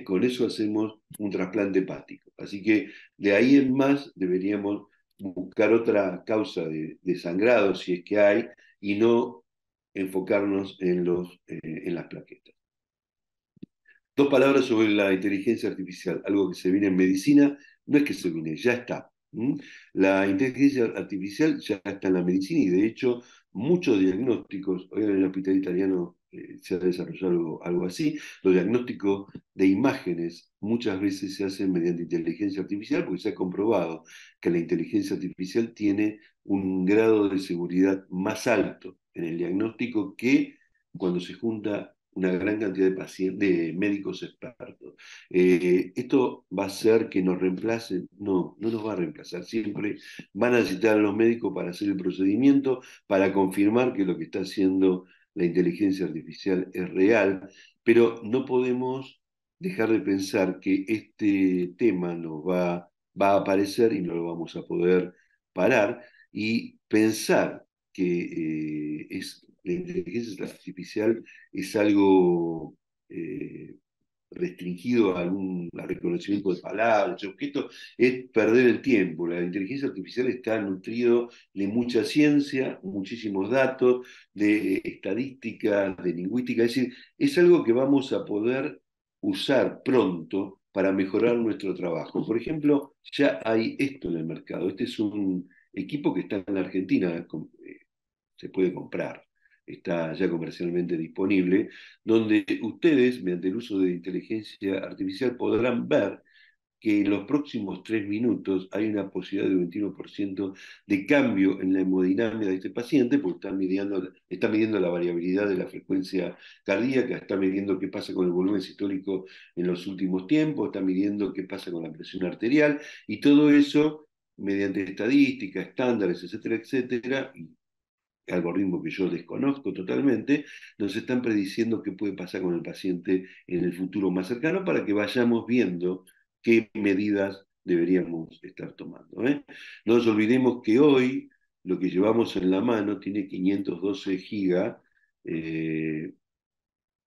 Con eso hacemos un trasplante hepático. Así que de ahí en más deberíamos buscar otra causa de sangrado, si es que hay, y no enfocarnos en las plaquetas. Dos palabras sobre la inteligencia artificial, algo que se viene en medicina, no es que se viene, ya está. La inteligencia artificial ya está en la medicina y de hecho muchos diagnósticos, hoy en el hospital italiano se ha desarrollado algo así, los diagnósticos de imágenes muchas veces se hacen mediante inteligencia artificial porque se ha comprobado que la inteligencia artificial tiene un grado de seguridad más alto en el diagnóstico que cuando se junta una gran cantidad de pacientes, de médicos expertos. ¿Esto va a hacer que nos reemplacen? No, no nos va a reemplazar. Siempre van a necesitar a los médicos para hacer el procedimiento, para confirmar que lo que está haciendo la inteligencia artificial es real, pero no podemos dejar de pensar que este tema va a aparecer y no lo vamos a poder parar, y pensar que la inteligencia artificial es algo restringido a reconocimiento de palabras, de objetos, es perder el tiempo. La inteligencia artificial está nutrido de mucha ciencia, muchísimos datos, de estadística, de lingüística, es decir, es algo que vamos a poder usar pronto para mejorar nuestro trabajo. Por ejemplo, ya hay esto en el mercado. Este es un equipo que está en la Argentina, se puede comprar, está ya comercialmente disponible, donde ustedes, mediante el uso de inteligencia artificial, podrán ver que en los próximos 3 minutos hay una posibilidad de 21% de cambio en la hemodinámica de este paciente, porque está midiendo la variabilidad de la frecuencia cardíaca, está midiendo qué pasa con el volumen sistólico en los últimos tiempos, está midiendo qué pasa con la presión arterial, y todo eso mediante estadísticas, estándares, etcétera, etcétera, algoritmo que yo desconozco totalmente, nos están prediciendo qué puede pasar con el paciente en el futuro más cercano para que vayamos viendo qué medidas deberíamos estar tomando. No nos olvidemos que hoy lo que llevamos en la mano tiene 512 gigas,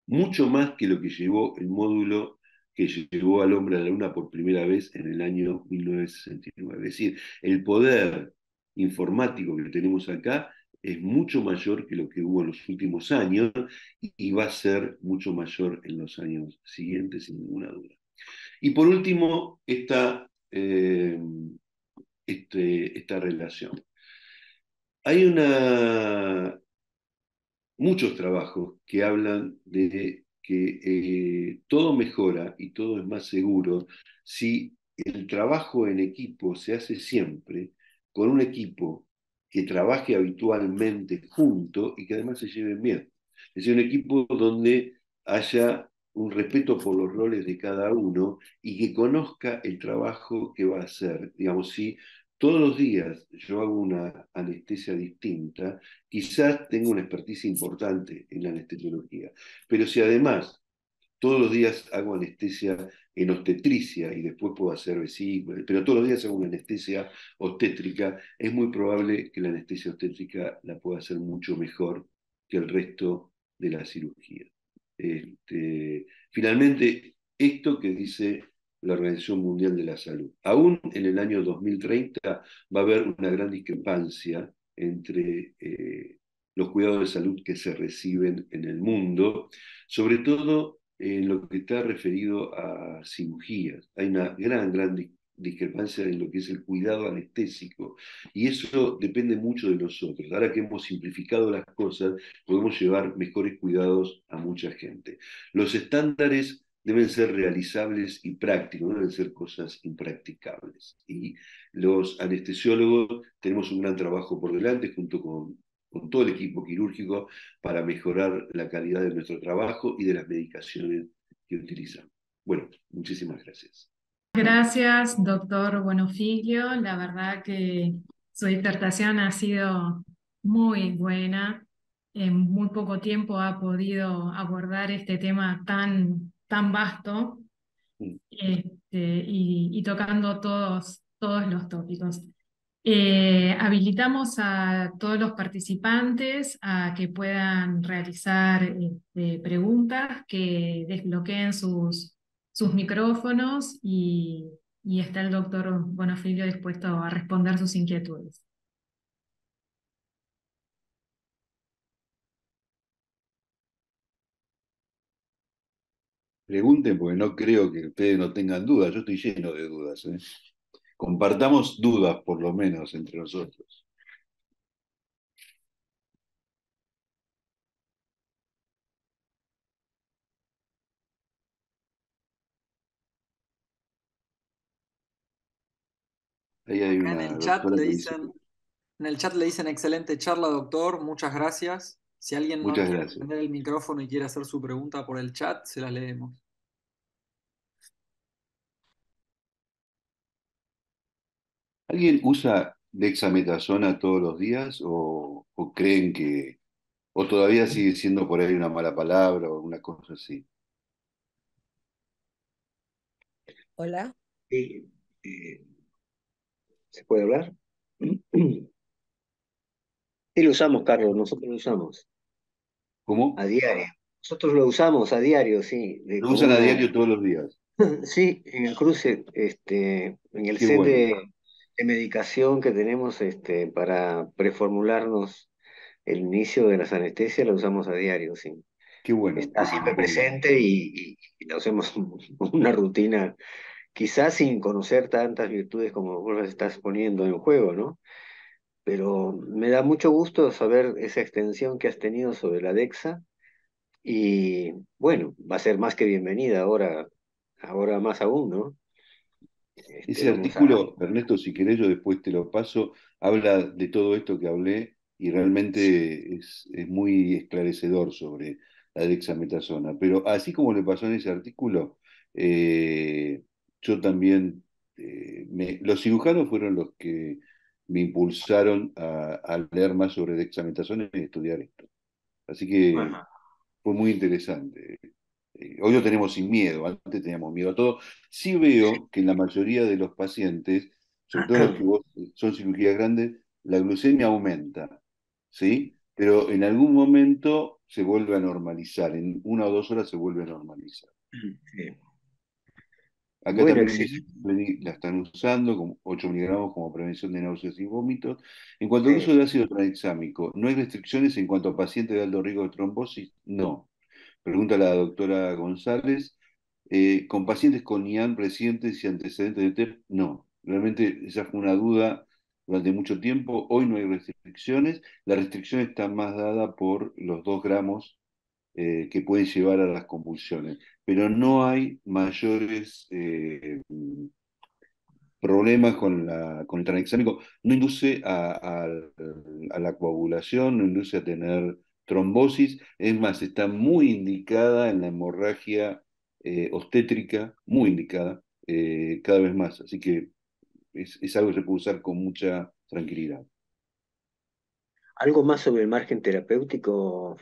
mucho más que lo que llevó el módulo que llevó al hombre a la Luna por primera vez en el año 1969. Es decir, el poder informático que tenemos acá es mucho mayor que lo que hubo en los últimos años y va a ser mucho mayor en los años siguientes, sin ninguna duda. Y por último, esta relación. Hay muchos trabajos que hablan de que todo mejora y todo es más seguro si el trabajo en equipo se hace siempre con un equipo que trabaje habitualmente junto y que además se lleven bien. Es decir, un equipo donde haya un respeto por los roles de cada uno y que conozca el trabajo que va a hacer. Digamos, si todos los días yo hago una anestesia distinta, quizás tenga una experticia importante en la anestesiología, pero si además todos los días hago anestesia en obstetricia y después puedo hacer vesícula, pero todos los días hago una anestesia obstétrica, es muy probable que la anestesia obstétrica la pueda hacer mucho mejor que el resto de la cirugía. Finalmente, esto que dice la Organización Mundial de la Salud. Aún en el año 2030 va a haber una gran discrepancia entre los cuidados de salud que se reciben en el mundo, sobre todo en lo que está referido a cirugías. Hay una gran discrepancia en lo que es el cuidado anestésico y eso depende mucho de nosotros. Ahora que hemos simplificado las cosas, podemos llevar mejores cuidados a mucha gente. Los estándares deben ser realizables y prácticos, no deben ser cosas impracticables. Y los anestesiólogos tenemos un gran trabajo por delante junto con todo el equipo quirúrgico para mejorar la calidad de nuestro trabajo y de las medicaciones que utilizamos. Bueno, muchísimas gracias.
Gracias, doctor Buenofiglio. La verdad que su disertación ha sido muy buena. En muy poco tiempo ha podido abordar este tema tan vasto, y tocando todos los tópicos. Habilitamos a todos los participantes a que puedan realizar preguntas, que desbloqueen sus micrófonos y está el doctor Bonafilio dispuesto a responder sus inquietudes.
Pregunten porque no creo que ustedes no tengan dudas. Yo estoy lleno de dudas. Compartamos dudas, por lo menos, entre nosotros. Ahí hay
Acá
una doctora que dice,
en el chat le dicen excelente charla, doctor, muchas gracias. Si alguien no
muchas
quiere
gracias.
prender el micrófono y quiere hacer su pregunta por el chat, se la leemos.
¿Alguien usa dexametasona todos los días o creen que, o todavía sigue siendo por ahí una mala palabra o una cosa así?
Hola.
Sí, ¿se puede hablar? Sí, lo usamos, Carlos, nosotros lo usamos
¿Cómo?
a diario. Nosotros lo usamos a diario, sí,
Lo
como
usan a
una...
diario todos los días.
Sí, en el cruce, en el
Qué
set
bueno,
de medicación que tenemos para preformularnos el inicio de las anestesias, lo usamos a diario, sí.
qué bueno.
Está siempre presente y lo hacemos una rutina, quizás sin conocer tantas virtudes como vos las estás poniendo en juego, ¿no? Pero me da mucho gusto saber esa extensión que has tenido sobre la DEXA y bueno, va a ser más que bienvenida ahora más aún, ¿no?
Ese
Vamos a...
artículo, Ernesto, si querés, yo después te lo paso, habla de todo esto que hablé y realmente es muy esclarecedor sobre la dexametasona. Pero así como le pasó en ese artículo, eh, yo también, los cirujanos fueron los que me impulsaron a leer más sobre dexametasona y estudiar esto. Así que
Ajá.
fue muy interesante. Hoy lo tenemos sin miedo, antes teníamos miedo a todo. Sí veo que en la mayoría de los pacientes, sobre todo los que son cirugías grandes, la glucemia aumenta, ¿sí? Pero en algún momento se vuelve a normalizar, en 1 o 2 horas se vuelve a normalizar.
Sí.
Acá
Bueno,
también me dice
excelente.
que la están usando como 8 miligramos como prevención de náuseas y vómitos. En cuanto al
Sí.
uso de ácido tranexámico, ¿no hay restricciones en cuanto a pacientes de alto riesgo de trombosis? No. Pregunta la doctora González. ¿Con pacientes con IAN recientes y antecedentes de TEP? No. Realmente esa fue una duda durante mucho tiempo. Hoy no hay restricciones. La restricción está más dada por los 2 gramos que pueden llevar a las convulsiones. Pero no hay mayores problemas con el tranexámico. No induce a la coagulación, no induce a tener trombosis. Es más, está muy indicada en la hemorragia obstétrica, muy indicada, cada vez más. Así que es algo que se puede usar con mucha tranquilidad.
Algo más sobre el margen terapéutico,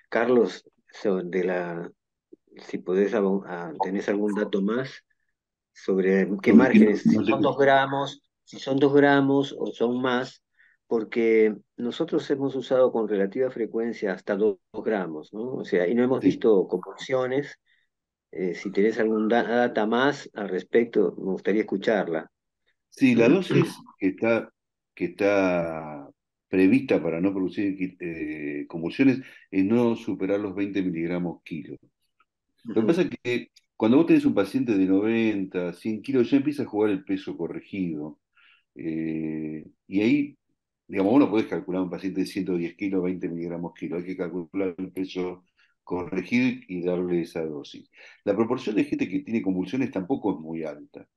Carlos, si podés, tenés algún dato más sobre qué
Sobre qué
márgenes,
no
si
sé
son 2 gramos, si son 2 gramos o son más, porque nosotros hemos usado con relativa frecuencia hasta 2 gramos, ¿no? O sea, y no hemos
Sí,
visto convulsiones. Si tenés algún data más al respecto, me gustaría escucharla.
sí, la dosis que está prevista para no producir convulsiones es no superar los 20 miligramos kilo. Lo que pasa
Ujú.
es que cuando vos tenés un paciente de 90, 100 kilos, ya empieza a jugar el peso corregido. Y ahí, digamos, vos no podés calcular un paciente de 110 kilos, 20 miligramos kilo. Hay que calcular el peso corregido y darle esa dosis. La proporción de gente que tiene convulsiones tampoco es muy alta.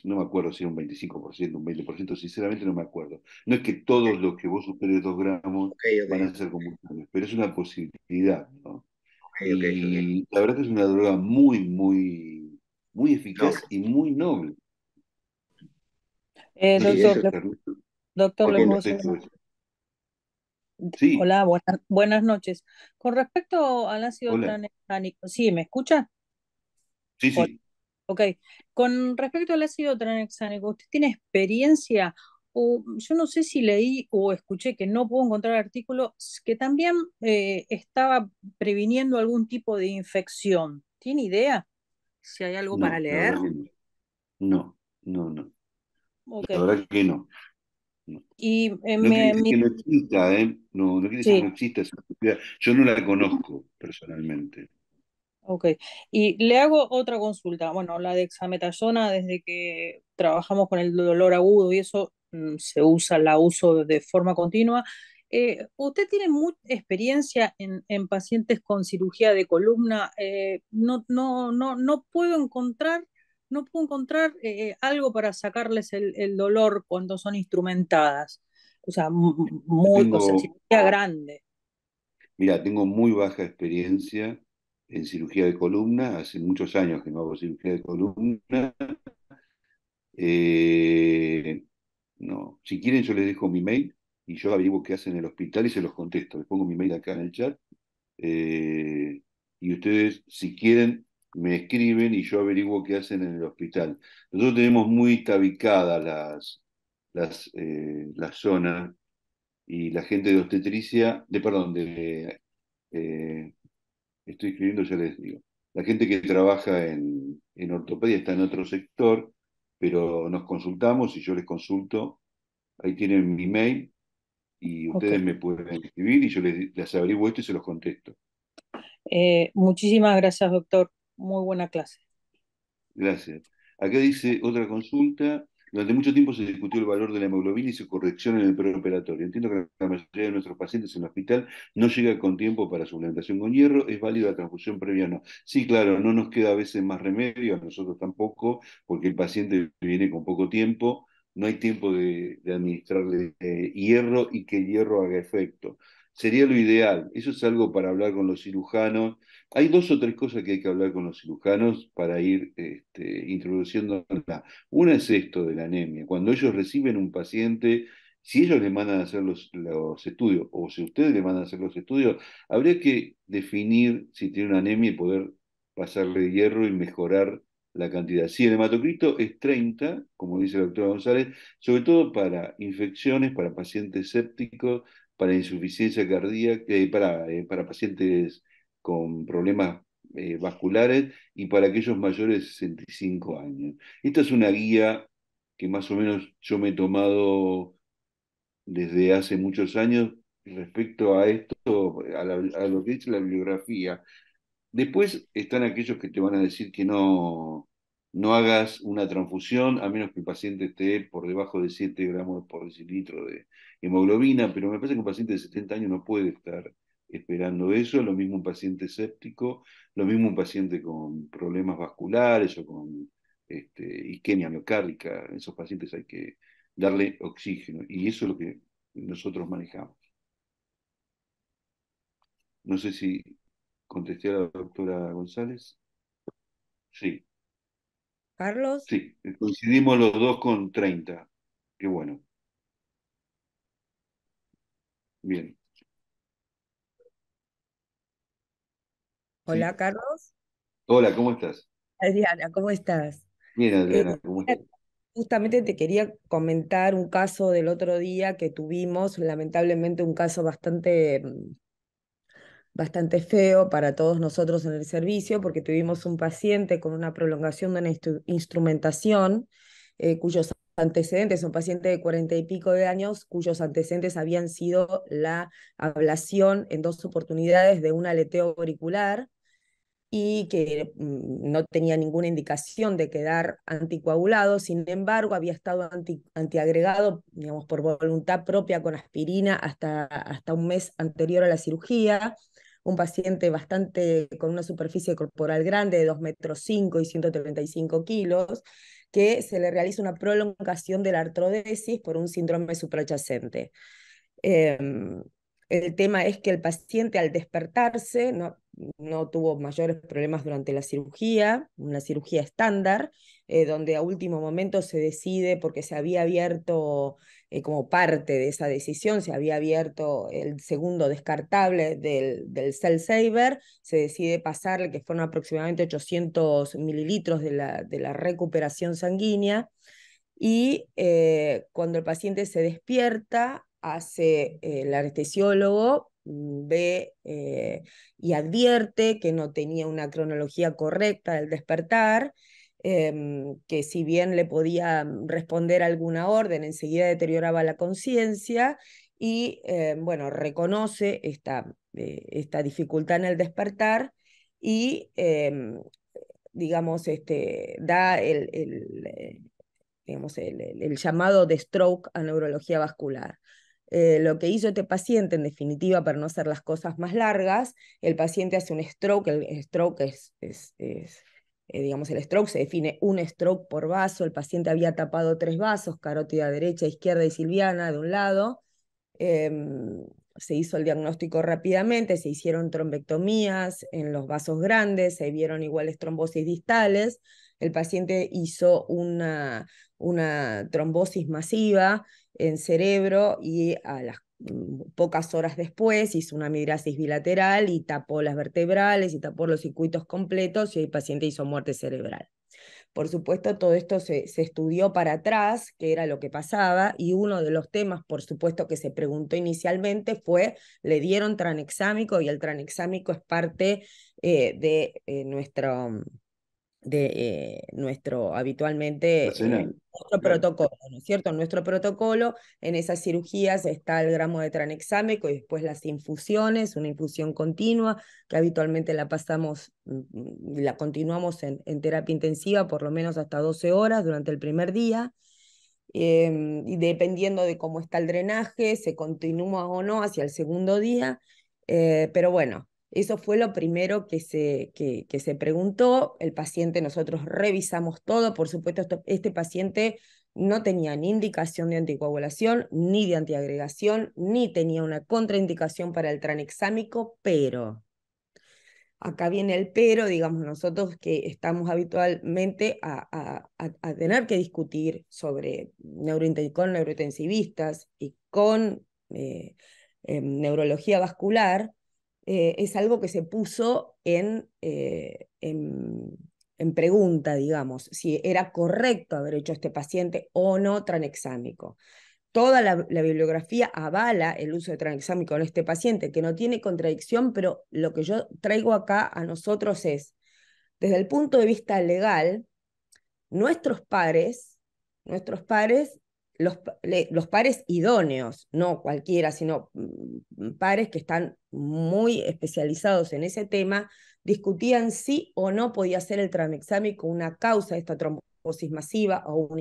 No me acuerdo si es un 25%, un 20%, sinceramente no me acuerdo. No es que todos los que vos superes 2 gramos
Ok,
van a
ok,
ser convulsiones, pero es una posibilidad, ¿no?
ok, ok, ok.
Y la verdad que es una droga muy, muy, muy
No,
eficaz y muy noble. No sé
sí,
si
Doctor,
eso.
doctor,
te
le puedo hacer
contesto
una...
eso. Sí,
Hola, buenas noches. Con respecto al ácido
hola.
tranexámico, ¿sí, me escucha?
Sí,
Hola,
sí.
ok. Con respecto al ácido tranexámico, ¿usted tiene experiencia? O yo no sé si leí o escuché que no puedo encontrar artículos que también estaba previniendo algún tipo de infección. ¿Tiene idea si hay algo para
No, la
leer?
verdad que no. No, no, no.
Ok.
La verdad que no. No,
Y
no quiere decir que no exista, ¿eh? No, no quiere decir que
sí,
no exista esa actividad. Yo no la conozco personalmente.
ok. Y le hago otra consulta. Bueno, la dexametasona, desde que trabajamos con el dolor agudo y eso se usa, la uso de forma continua. ¿Usted tiene mucha experiencia en pacientes con cirugía de columna? No puedo encontrar, no puedo encontrar algo para sacarles el dolor cuando son instrumentadas. O sea,
Yo
muy, o sea,
tengo,
cirugía grande.
mira, tengo muy baja experiencia en cirugía de columna. Hace muchos años que no hago cirugía de columna. Eh, no, si quieren yo les dejo mi mail y yo averiguo qué hacen en el hospital y se los contesto. Les pongo mi mail acá en el chat. eh, y ustedes, si quieren, me escriben y yo averiguo qué hacen en el hospital. Nosotros tenemos muy tabicadas las zonas y la gente de obstetricia, perdón, eh, estoy escribiendo, ya les digo. La gente que trabaja en ortopedia está en otro sector, pero nos consultamos y yo les consulto. Ahí tienen mi mail y
Ok.
ustedes me pueden escribir y yo les averiguo esto y se los contesto.
Muchísimas gracias, doctor. Muy buena clase.
Gracias. Acá dice otra consulta. Durante mucho tiempo se discutió el valor de la hemoglobina y su corrección en el preoperatorio. Entiendo que la mayoría de nuestros pacientes en el hospital no llega con tiempo para suplementación con hierro. ¿Es válida la transfusión previa? No. Sí, claro, no nos queda a veces más remedio, a nosotros tampoco, porque el paciente viene con poco tiempo. No hay tiempo de administrarle hierro y que el hierro haga efecto. Sería lo ideal. Eso es algo para hablar con los cirujanos. Hay dos o tres cosas que hay que hablar con los cirujanos para ir introduciendo. Una es esto de la anemia. Cuando ellos reciben un paciente, si ellos le mandan a hacer los estudios o si ustedes le mandan a hacer los estudios, habría que definir si tiene una anemia y poder pasarle hierro y mejorar la cantidad. Si el hematocrito es 30, como dice la doctora González, sobre todo para infecciones, para pacientes sépticos, para insuficiencia cardíaca, para pacientes con problemas vasculares y para aquellos mayores de 65 años. Esta es una guía que más o menos yo me he tomado desde hace muchos años respecto a esto, a lo que dice la bibliografía. Después están aquellos que te van a decir que no hagas una transfusión a menos que el paciente esté por debajo de 7 gramos por decilitro de hemoglobina, pero me parece que un paciente de 70 años no puede estar esperando eso, lo mismo un paciente escéptico, lo mismo un paciente con problemas vasculares o con isquemia miocárdica, a esos pacientes hay que darle oxígeno y eso es lo que nosotros manejamos. No sé si contesté a la doctora González. Sí.
Carlos,
Sí, coincidimos los dos con 30. Qué bueno. Bien.
hola
Sí.
Carlos.
Hola, ¿cómo estás?
Adriana, ¿cómo estás?
Bien,
Eh,
Adriana, ¿cómo estás?
justamente te quería comentar un caso del otro día que tuvimos, lamentablemente un caso bastante feo para todos nosotros en el servicio, porque tuvimos un paciente con una prolongación de una instrumentación, cuyos antecedentes, un paciente de 40 y pico de años, cuyos antecedentes habían sido la ablación en 2 oportunidades de un aleteo auricular, y que no tenía ninguna indicación de quedar anticoagulado. Sin embargo, había estado antiagregado, digamos, por voluntad propia con aspirina hasta un mes anterior a la cirugía. Un paciente con una superficie corporal grande de 2,5 metros y 135 kilos, que se le realiza una prolongación de la artrodesis por un síndrome suprayacente. El tema es que el paciente, al despertarse, no tuvo mayores problemas durante la cirugía, una cirugía estándar, donde a último momento se decide, porque se había abierto, como parte de esa decisión, se había abierto el segundo descartable del Cell Saver, se decide pasarle, que fueron aproximadamente 800 mililitros de la recuperación sanguínea. Y cuando el paciente se despierta, el anestesiólogo ve y advierte que no tenía una cronología correcta del despertar, que si bien le podía responder alguna orden, enseguida deterioraba la conciencia, y bueno, reconoce esta dificultad en el despertar, y digamos, da digamos, el llamado de stroke a neurología vascular. Lo que hizo este paciente, en definitiva, para no hacer las cosas más largas, el paciente hace un stroke. El stroke digamos, el stroke se define un stroke por vaso. El paciente había tapado 3 vasos, carótida derecha, izquierda y silviana de un lado. Se hizo el diagnóstico rápidamente, se hicieron trombectomías en los vasos grandes, se vieron iguales trombosis distales. El paciente hizo una trombosis masiva en cerebro, y a las pocas horas después hizo una migrasis bilateral y tapó las vertebrales y tapó los circuitos completos, y el paciente hizo muerte cerebral. Por supuesto, todo esto se estudió para atrás, qué era lo que pasaba, y uno de los temas, por supuesto, que se preguntó inicialmente fue, ¿le dieron tranexámico? Y el tranexámico es parte nuestro habitualmente
Arsenal,
nuestro
claro.
protocolo, ¿no es cierto? En nuestro protocolo, en esas cirugías está el gramo de tranexámico y después las infusiones, una infusión continua, que habitualmente la la continuamos en terapia intensiva por lo menos hasta 12 horas durante el primer día. Y dependiendo de cómo está el drenaje, se continúa o no hacia el segundo día. Pero bueno, eso fue lo primero que se preguntó. El paciente, nosotros revisamos todo. Por supuesto, este paciente no tenía ni indicación de anticoagulación, ni de antiagregación, ni tenía una contraindicación para el tranexámico, pero acá viene el pero, digamos, nosotros que estamos habitualmente a tener que discutir sobre con neurointensivistas y con neurología vascular. Es algo que se puso en pregunta, digamos, si era correcto haber hecho a este paciente o no tranexámico. Toda la bibliografía avala el uso de tranexámico en este paciente, que no tiene contradicción, pero lo que yo traigo acá a nosotros es, desde el punto de vista legal, nuestros pares, los pares idóneos, no cualquiera, sino pares que están muy especializados en ese tema, discutían si o no podía ser el tranexámico una causa de esta trombosis masiva o un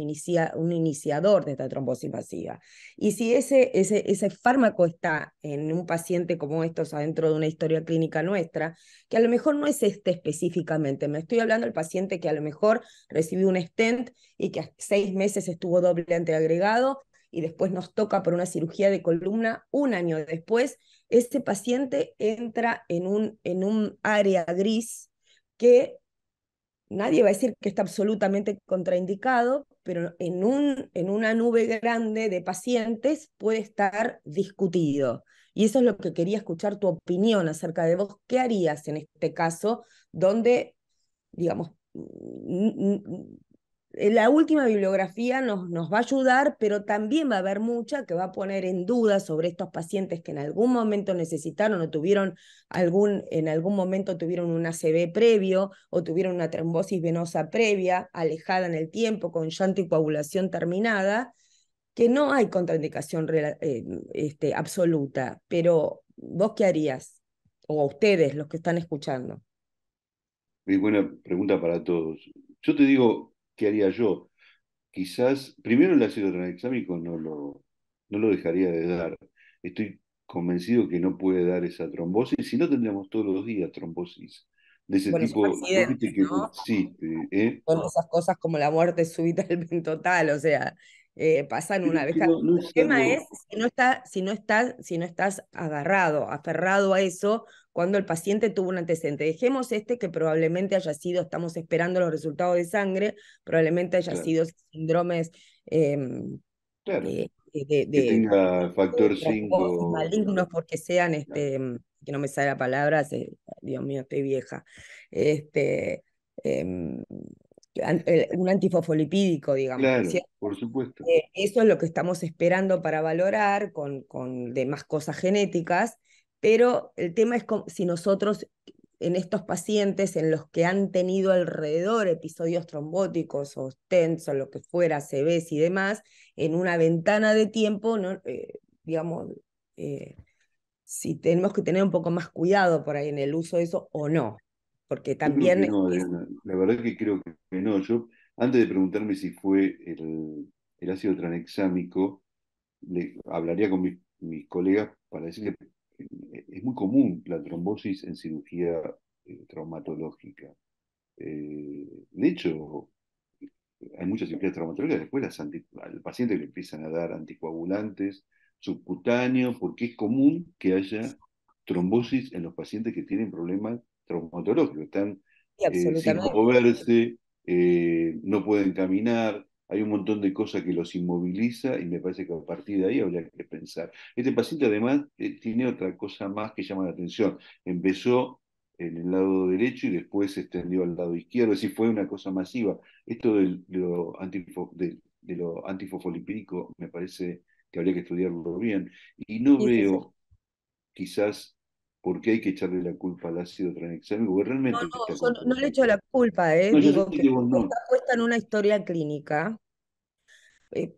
iniciador de esta trombosis masiva. Y si ese fármaco está en un paciente como estos adentro de una historia clínica nuestra, que a lo mejor no es específicamente, me estoy hablando del paciente que a lo mejor recibió un stent y que a 6 meses estuvo doble antiagregado, y después nos toca por una cirugía de columna un año después, ese paciente entra en un área gris que nadie va a decir que está absolutamente contraindicado, pero en una nube grande de pacientes puede estar discutido. Y eso es lo que quería escuchar tu opinión acerca de vos. ¿Qué harías en este caso donde, digamos, la última bibliografía nos va a ayudar, pero también va a haber mucha que va a poner en duda sobre estos pacientes que en algún momento necesitaron o tuvieron en algún momento tuvieron un ACV previo o tuvieron una trombosis venosa previa, alejada en el tiempo, con ya anticoagulación terminada, que no hay contraindicación absoluta, pero ¿vos qué harías? O ustedes, los que están escuchando.
Es buena pregunta para todos. Yo te digo, ¿qué haría yo? Quizás, primero el ácido tranexámico no lo dejaría de dar. Estoy convencido que no puede dar esa trombosis, si no tendríamos todos los días trombosis de ese
Bueno, son
tipo. Vos viste
accidentes,
que no
¿no?
existe, ¿eh?
Son esas cosas como la muerte súbita del bien total, o sea, pasan una
Pero
vez
que no
El
es
tema es
algo,
si no estás agarrado, aferrado a eso cuando el paciente tuvo un antecedente. Dejemos que probablemente haya sido, estamos esperando los resultados de sangre, probablemente haya
claro,
sido síndromes
claro,
de,
que tenga factor
trombosis
5.
malignos porque sean,
Claro,
que no me sale la palabra, Dios mío, estoy vieja, este, em, un antifosfolipídico, digamos, ¿no es
claro,
cierto?
por supuesto.
Eso es lo que estamos esperando para valorar con demás cosas genéticas, pero el tema es si nosotros en estos pacientes en los que han tenido alrededor episodios trombóticos o stents o lo que fuera, CVs y demás, en una ventana de tiempo, ¿no? Digamos, si tenemos que tener un poco más cuidado por ahí en el uso de eso o no, porque
Yo creo que
también
no, Adriana. La verdad que creo que no. Yo, antes de preguntarme si fue el ácido tranexámico, hablaría con mis colegas para decir que es muy común la trombosis en cirugía traumatológica. De hecho, hay muchas cirugías traumatológicas, después al paciente le empiezan a dar anticoagulantes subcutáneos, porque es común que haya trombosis en los pacientes que tienen problemas traumatológicos, están
sí,
sin
absolutamente.
moverse, no pueden caminar, hay un montón de cosas que los inmoviliza y me parece que a partir de ahí habría que pensar. Este paciente además tiene otra cosa más que llama la atención. Empezó en el lado derecho y después se extendió al lado izquierdo, es decir, fue una cosa masiva. Esto de lo antifosfolipídico me parece que habría que estudiarlo bien. Y no
Sí, sí, sí.
veo quizás por qué hay que echarle la culpa al ácido tranexámico, porque
No,
realmente
no,
está
yo no le echo
comprobado.
la culpa,
No, yo sé
digo que
que vos
está
no.
puesta en una historia clínica.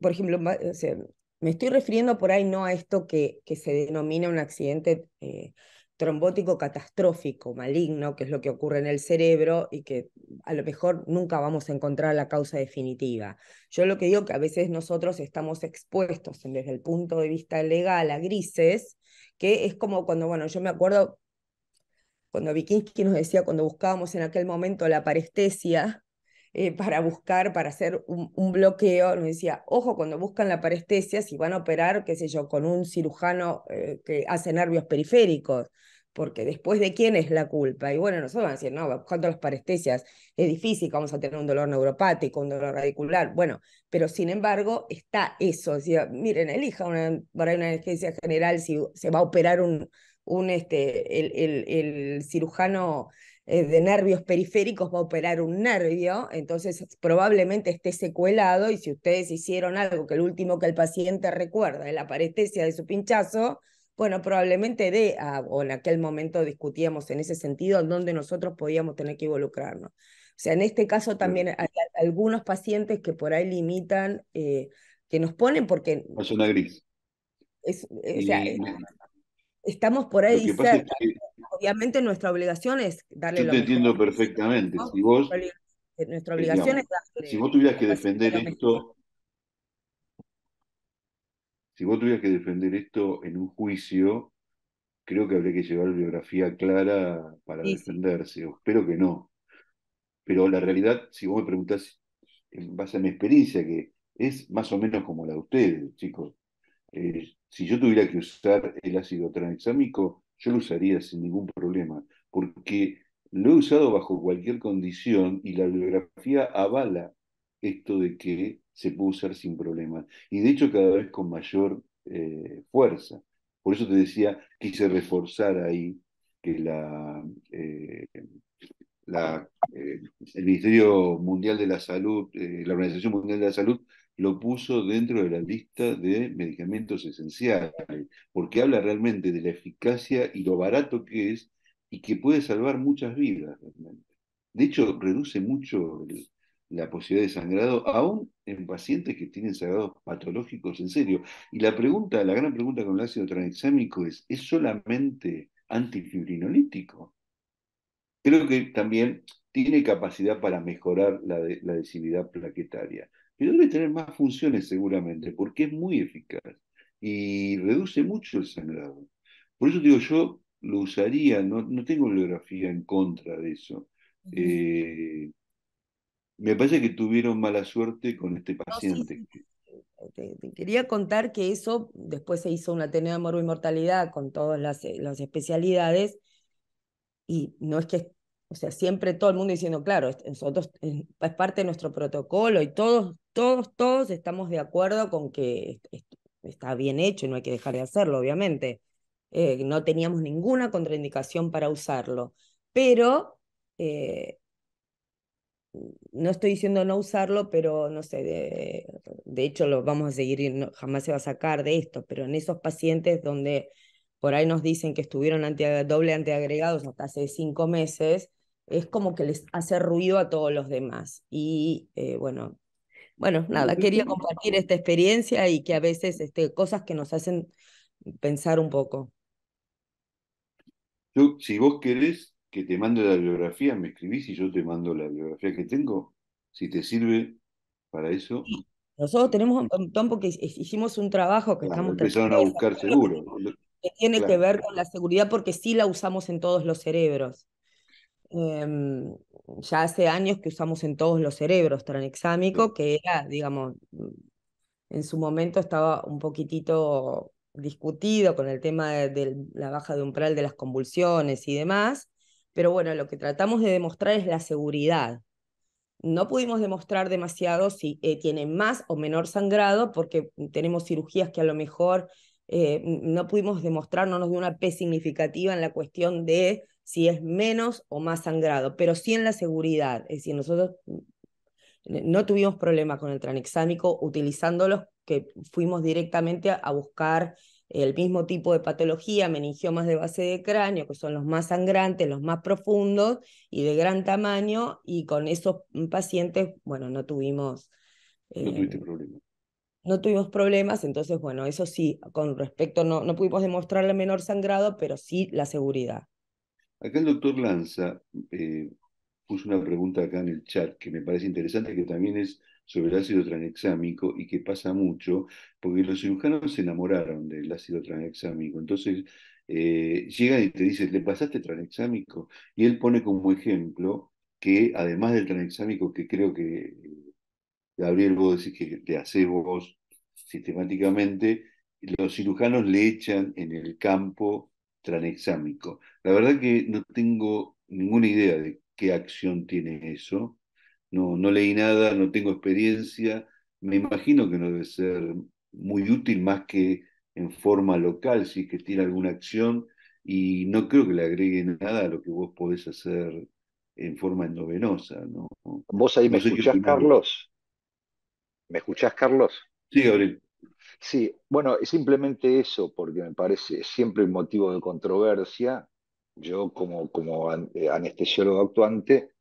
Por ejemplo, o sea, me estoy refiriendo por ahí no a esto que se denomina un accidente trombótico catastrófico, maligno, que es lo que ocurre en el cerebro y que a lo mejor nunca vamos a encontrar la causa definitiva. Yo lo que digo que a veces nosotros estamos expuestos desde el punto de vista legal a grises, que es como cuando, bueno, yo me acuerdo cuando Vikinski nos decía, cuando buscábamos en aquel momento la parestesia, para hacer un bloqueo, nos decía, ojo cuando buscan la parestesia, si van a operar, qué sé yo, con un cirujano que hace nervios periféricos, porque después de quién es la culpa. Y bueno, nosotros vamos a decir, no, buscando las parestesias es difícil, vamos a tener un dolor neuropático, un dolor radicular, bueno, pero sin embargo está eso, decía, miren, elija por ahí una anestesia general si se va a operar el cirujano de nervios periféricos va a operar un nervio, entonces probablemente esté secuelado y si ustedes hicieron algo que el último que el paciente recuerda es la parestesia de su pinchazo, bueno, probablemente o en aquel momento discutíamos en ese sentido, en donde nosotros podíamos tener que involucrarnos. O sea, en este caso también hay algunos pacientes que por ahí limitan, que nos ponen porque
Una zona gris.
o sea,
Y
estamos por
lo
ahí
que pasa es
cerca.
que
Obviamente nuestra obligación es darle
yo
lo
te
mejor,
entiendo perfectamente.
¿no? Nuestra obligación
Digamos,
es
si
darle
vos tuvieras
al
que
paciente
defender
lo mejor.
esto, si vos tuvieras que defender esto en un juicio, creo que habría que llevar bibliografía clara para
Sí, sí.
defenderse. Espero que no. Pero la realidad, si vos me preguntás en base a mi experiencia, que es más o menos como la de ustedes, chicos, si yo tuviera que usar el ácido tranexámico, yo lo usaría sin ningún problema, porque lo he usado bajo cualquier condición y la bibliografía avala esto de que se puede usar sin problema. Y de hecho cada vez con mayor fuerza. Por eso te decía, quise reforzar ahí que el Ministerio Mundial de la Salud, la Organización Mundial de la Salud, lo puso dentro de la lista de medicamentos esenciales, porque habla realmente de la eficacia y lo barato que es y que puede salvar muchas vidas realmente. De hecho, reduce mucho la posibilidad de sangrado, aún en pacientes que tienen sangrados patológicos en serio. Y la gran pregunta con el ácido tranexámico ¿es solamente antifibrinolítico? Creo que también tiene capacidad para mejorar la adhesividad plaquetaria, pero debe tener más funciones seguramente, porque es muy eficaz y reduce mucho el sangrado. Por eso digo, yo lo usaría, no tengo bibliografía en contra de eso.
Ujú.
Eh, Me parece que tuvieron mala suerte con este
No, sí,
paciente.
sí. Te quería contar que eso después se hizo una Ateneo de Morbo y Mortalidad con todas las especialidades y no es que, o sea, siempre todo el mundo diciendo, claro, nosotros es parte de nuestro protocolo y todos estamos de acuerdo con que está bien hecho y no hay que dejar de hacerlo, obviamente. No teníamos ninguna contraindicación para usarlo, pero no estoy diciendo no usarlo, pero no sé, de hecho lo vamos a seguir y jamás se va a sacar de esto, pero en esos pacientes donde por ahí nos dicen que estuvieron doble antiagregados hasta hace 5 meses, es como que les hace ruido a todos los demás. Y bueno, nada, quería compartir esta experiencia y que a veces cosas que nos hacen pensar un poco.
Si vos querés que te mande la bibliografía, me escribís y yo te mando la bibliografía que tengo. Si te sirve para eso,
Nosotros tenemos un montón porque hicimos un trabajo que
claro,
estamos tratando
empezaron a
de
buscar seguro.
que tiene que
Claro,
ver con la seguridad porque sí la usamos en todos los cerebros. Ya hace años que usamos en todos los cerebros tranexámico,
claro.
que era, digamos, en su momento estaba un poquitito discutido con el tema de la baja de umbral de las convulsiones y demás, pero bueno, lo que tratamos de demostrar es la seguridad. No pudimos demostrar demasiado si tiene más o menor sangrado, porque tenemos cirugías que a lo mejor no pudimos demostrar, no nos dio una P significativa en la cuestión de si es menos o más sangrado, pero sí en la seguridad. Es decir, nosotros no tuvimos problema con el tranexámico utilizándolos, que fuimos directamente a buscar el mismo tipo de patología, meningiomas de base de cráneo, que son los más sangrantes, los más profundos y de gran tamaño, y con esos pacientes, bueno,
No
eh,
tuviste problema.
no tuvimos problemas, entonces, bueno, eso sí, con respecto, no pudimos demostrar el menor sangrado, pero sí la seguridad.
Acá el doctor Lanza puso una pregunta acá en el chat que me parece interesante, que también es sobre el ácido tranexámico y que pasa mucho, porque los cirujanos se enamoraron del ácido tranexámico. Entonces, llegan y te dicen, ¿le pasaste tranexámico? Y él pone como ejemplo que además del tranexámico, que creo que, Gabriel, vos decís que te haces vos sistemáticamente, los cirujanos le echan en el campo tranexámico. La verdad que no tengo ninguna idea de qué acción tiene eso. No leí nada, no tengo experiencia. Me imagino que no debe ser muy útil más que en forma local, si es que tiene alguna acción, y no creo que le agregue nada a lo que vos podés hacer en forma endovenosa, ¿no?
¿Vos ahí me
No sé qué
escuchás,
opinás vos.
Carlos? ¿Me escuchás, Carlos?
Sí, Gabriel.
Sí, bueno, es simplemente eso, porque me parece siempre un motivo de controversia. Yo, como anestesiólogo actuante,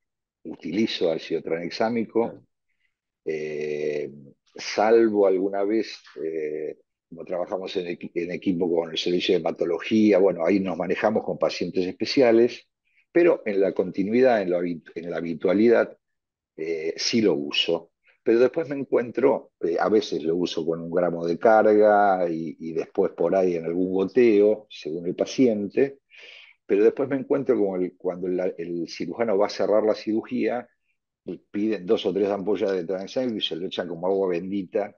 utilizo ácido tranexámico, eh, salvo alguna vez, como trabajamos en equipo con el servicio de hematología, bueno, ahí nos manejamos con pacientes especiales, pero en la continuidad, en la habitualidad, sí lo uso. Pero después me encuentro, a veces lo uso con 1 gramo de carga y después por ahí en algún goteo, según el paciente, pero después me encuentro como cuando el cirujano va a cerrar la cirugía, piden 2 o 3 ampollas de tranexámico y se lo echan como agua bendita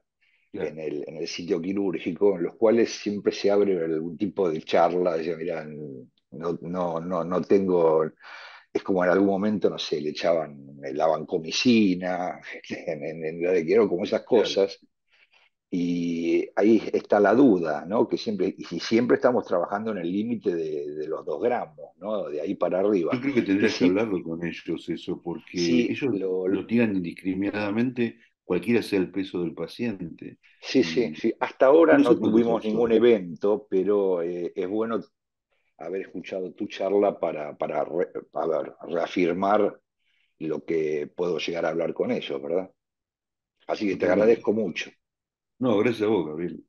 Claro.
en el sitio quirúrgico, en los cuales siempre se abre algún tipo de charla, de mira, no tengo, es como en algún momento, no sé, le echaban la vancomicina, en la de quiero, como esas
Claro.
cosas. Y ahí está la duda, ¿no? Que siempre, y si siempre estamos trabajando en el límite de los 2 gramos, ¿no? De ahí para
Yo
arriba.
creo que
Y
tendrías que
sí,
hablarlo con ellos eso, porque
sí,
ellos lo tiran indiscriminadamente, cualquiera sea el peso del paciente.
sí, sí,
Y
sí. Hasta ahora
yo no sé
no
cuántos
tuvimos ningún
son.
evento, pero es bueno haber escuchado tu charla a ver, reafirmar lo que puedo llegar a hablar con ellos, ¿verdad? Así que te
Totalmente.
agradezco mucho.
No, gracias a vos, Gabriel.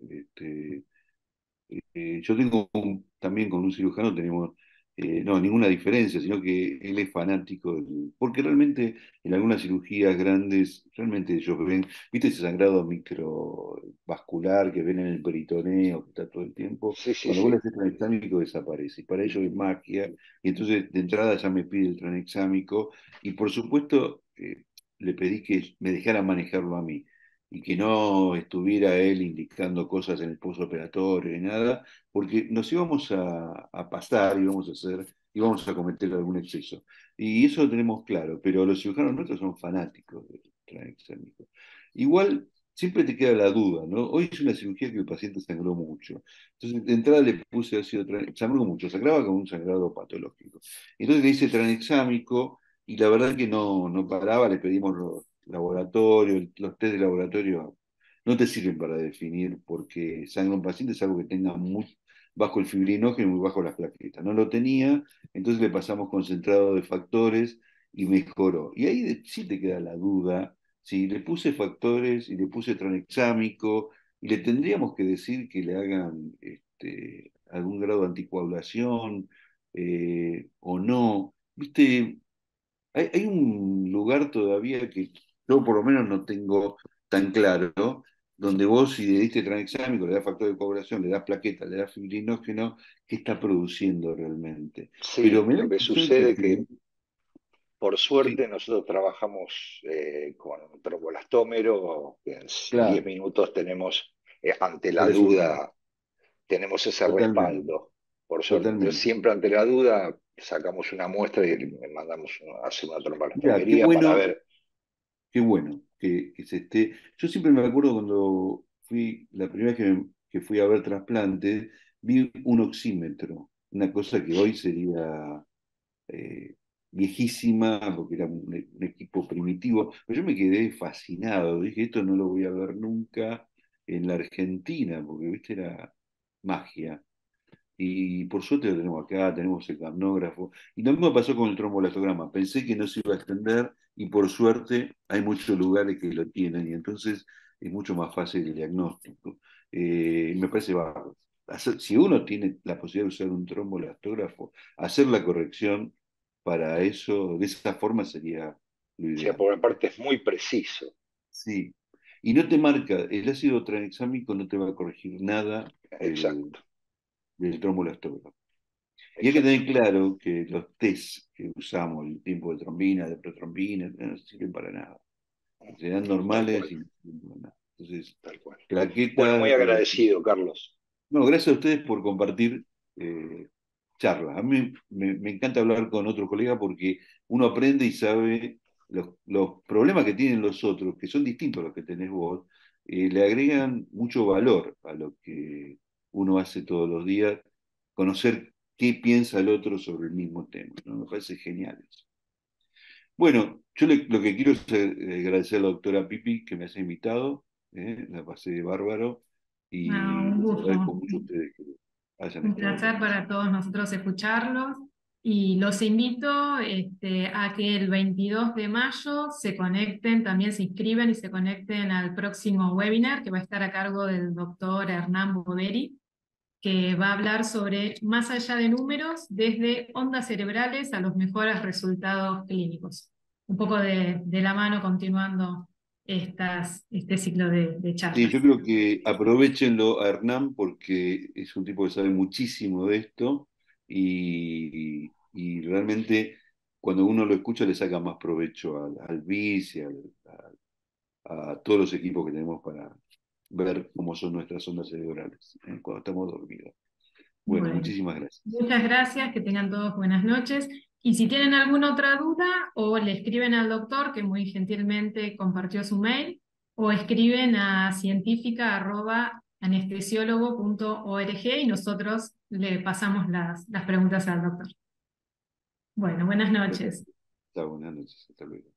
Yo tengo también con un cirujano tenemos no ninguna diferencia, sino que él es fanático porque realmente en algunas cirugías grandes, realmente ellos ven, ¿viste ese sangrado microvascular que ven en el peritoneo que está todo el tiempo?
Sí, sí,
Cuando vos le
sí.
haces tranexámico desaparece, y para ellos es magia, y entonces de entrada ya me pide el tranexámico, y por supuesto le pedí que me dejara manejarlo a mí y que no estuviera él indicando cosas en el postoperatorio ni nada, porque nos íbamos a pasar, íbamos a cometer algún exceso. Y eso lo tenemos claro, pero los cirujanos nuestros son fanáticos del transexámico. Igual siempre te queda la duda, ¿no? Hoy es una cirugía que el paciente sangró mucho. Entonces, de entrada le puse ácido sangró mucho, sangraba con un sangrado patológico. Entonces le hice tranexámico y la verdad que no paraba, le pedimos los laboratorios, los test de laboratorio no te sirven para definir porque sangre un paciente es algo que tenga muy bajo el fibrinógeno y muy bajo las plaquetas. No lo tenía, entonces le pasamos concentrado de factores y mejoró. Y ahí sí te queda la duda, si le puse factores y le puse tranexámico y le tendríamos que decir que le hagan algún grado de anticoagulación o no. ¿Viste? Hay un lugar todavía que yo por lo menos no tengo tan claro, ¿no? Donde vos si le diste tranexámico, le das factor de coagulación, le das plaqueta, le das fibrinógeno, ¿qué está produciendo realmente? Pero
Sí,
me da la
lo que
impresión que
sucede
en
es que
general,
por
sí,
suerte nosotros trabajamos con un tromboelastómero, que en 10
claro,
minutos tenemos, ante
el
la
resultado,
duda, tenemos ese
totalmente,
respaldo, por suerte. Entonces
totalmente.
siempre ante la duda sacamos una muestra y le mandamos a hacer una
Mira,
tromboelastomería para ver.
qué bueno que se esté. Yo siempre me acuerdo cuando fui, la primera vez que fui a ver trasplante, vi un oxímetro, una cosa que hoy sería eh, viejísima, porque era un equipo primitivo, pero yo me quedé fascinado, dije, esto no lo voy a ver nunca en la Argentina, porque, viste, era magia. Y por suerte lo tenemos acá, tenemos el capnógrafo. Y lo mismo pasó con el trombolastograma. Pensé que no se iba a extender y por suerte hay muchos lugares que lo tienen y entonces es mucho más fácil el diagnóstico. Me parece bárbaro. Si uno tiene la posibilidad de usar un trombolastógrafo, hacer la corrección para eso, de esa forma sería lo
O sea,
ideal.
por mi parte es muy preciso.
Sí. Y no te marca, el ácido tranexámico no te va a corregir nada del,
Exacto,
del trombolastógrafo. Y hay que
exacto.
tener claro que los test que usamos, el tiempo de trombina, de protrombina, no sirven para nada. Serán
Tal
normales
cual,
y no sirven para nada. Entonces,
tal cual. Bueno, muy
plaquetas.
agradecido, Carlos.
No, gracias a ustedes por compartir eh, charlas. A mí me encanta hablar con otros colegas porque uno aprende y sabe los problemas que tienen los otros, que son distintos a los que tenés vos, le agregan mucho valor a lo que uno hace todos los días, conocer qué piensa el otro sobre el mismo tema, ¿no? Me parece genial eso. Bueno, yo lo que quiero es agradecer a la doctora Pipi que me haya invitado, la pasé bárbaro
Ah,
y
un
les
gusto,
agradezco mucho a ustedes que hayan
un
estado
placer
también.
para todos nosotros escucharlos y los invito a que el 22 de mayo se conecten, también se inscriben y se conecten al próximo webinar que va a estar a cargo del doctor Hernán Boveri, que va a hablar sobre más allá de números, desde ondas cerebrales a los mejores resultados clínicos. Un poco de la mano continuando este ciclo de
Sí, yo
charlas.
creo que aprovechenlo a Hernán porque es un tipo que sabe muchísimo de esto y realmente cuando uno lo escucha le saca más provecho al BIS y a todos los equipos que tenemos para ver cómo son nuestras ondas cerebrales cuando estamos dormidos. Bueno,
Bueno.
muchísimas gracias.
Muchas gracias, que tengan todos buenas noches. Y si tienen alguna otra duda, o le escriben al doctor, que muy gentilmente compartió su mail, o escriben a científica@anestesiólogo.org y nosotros le pasamos las preguntas al doctor. Bueno, buenas noches.
Buenas noches, hasta luego.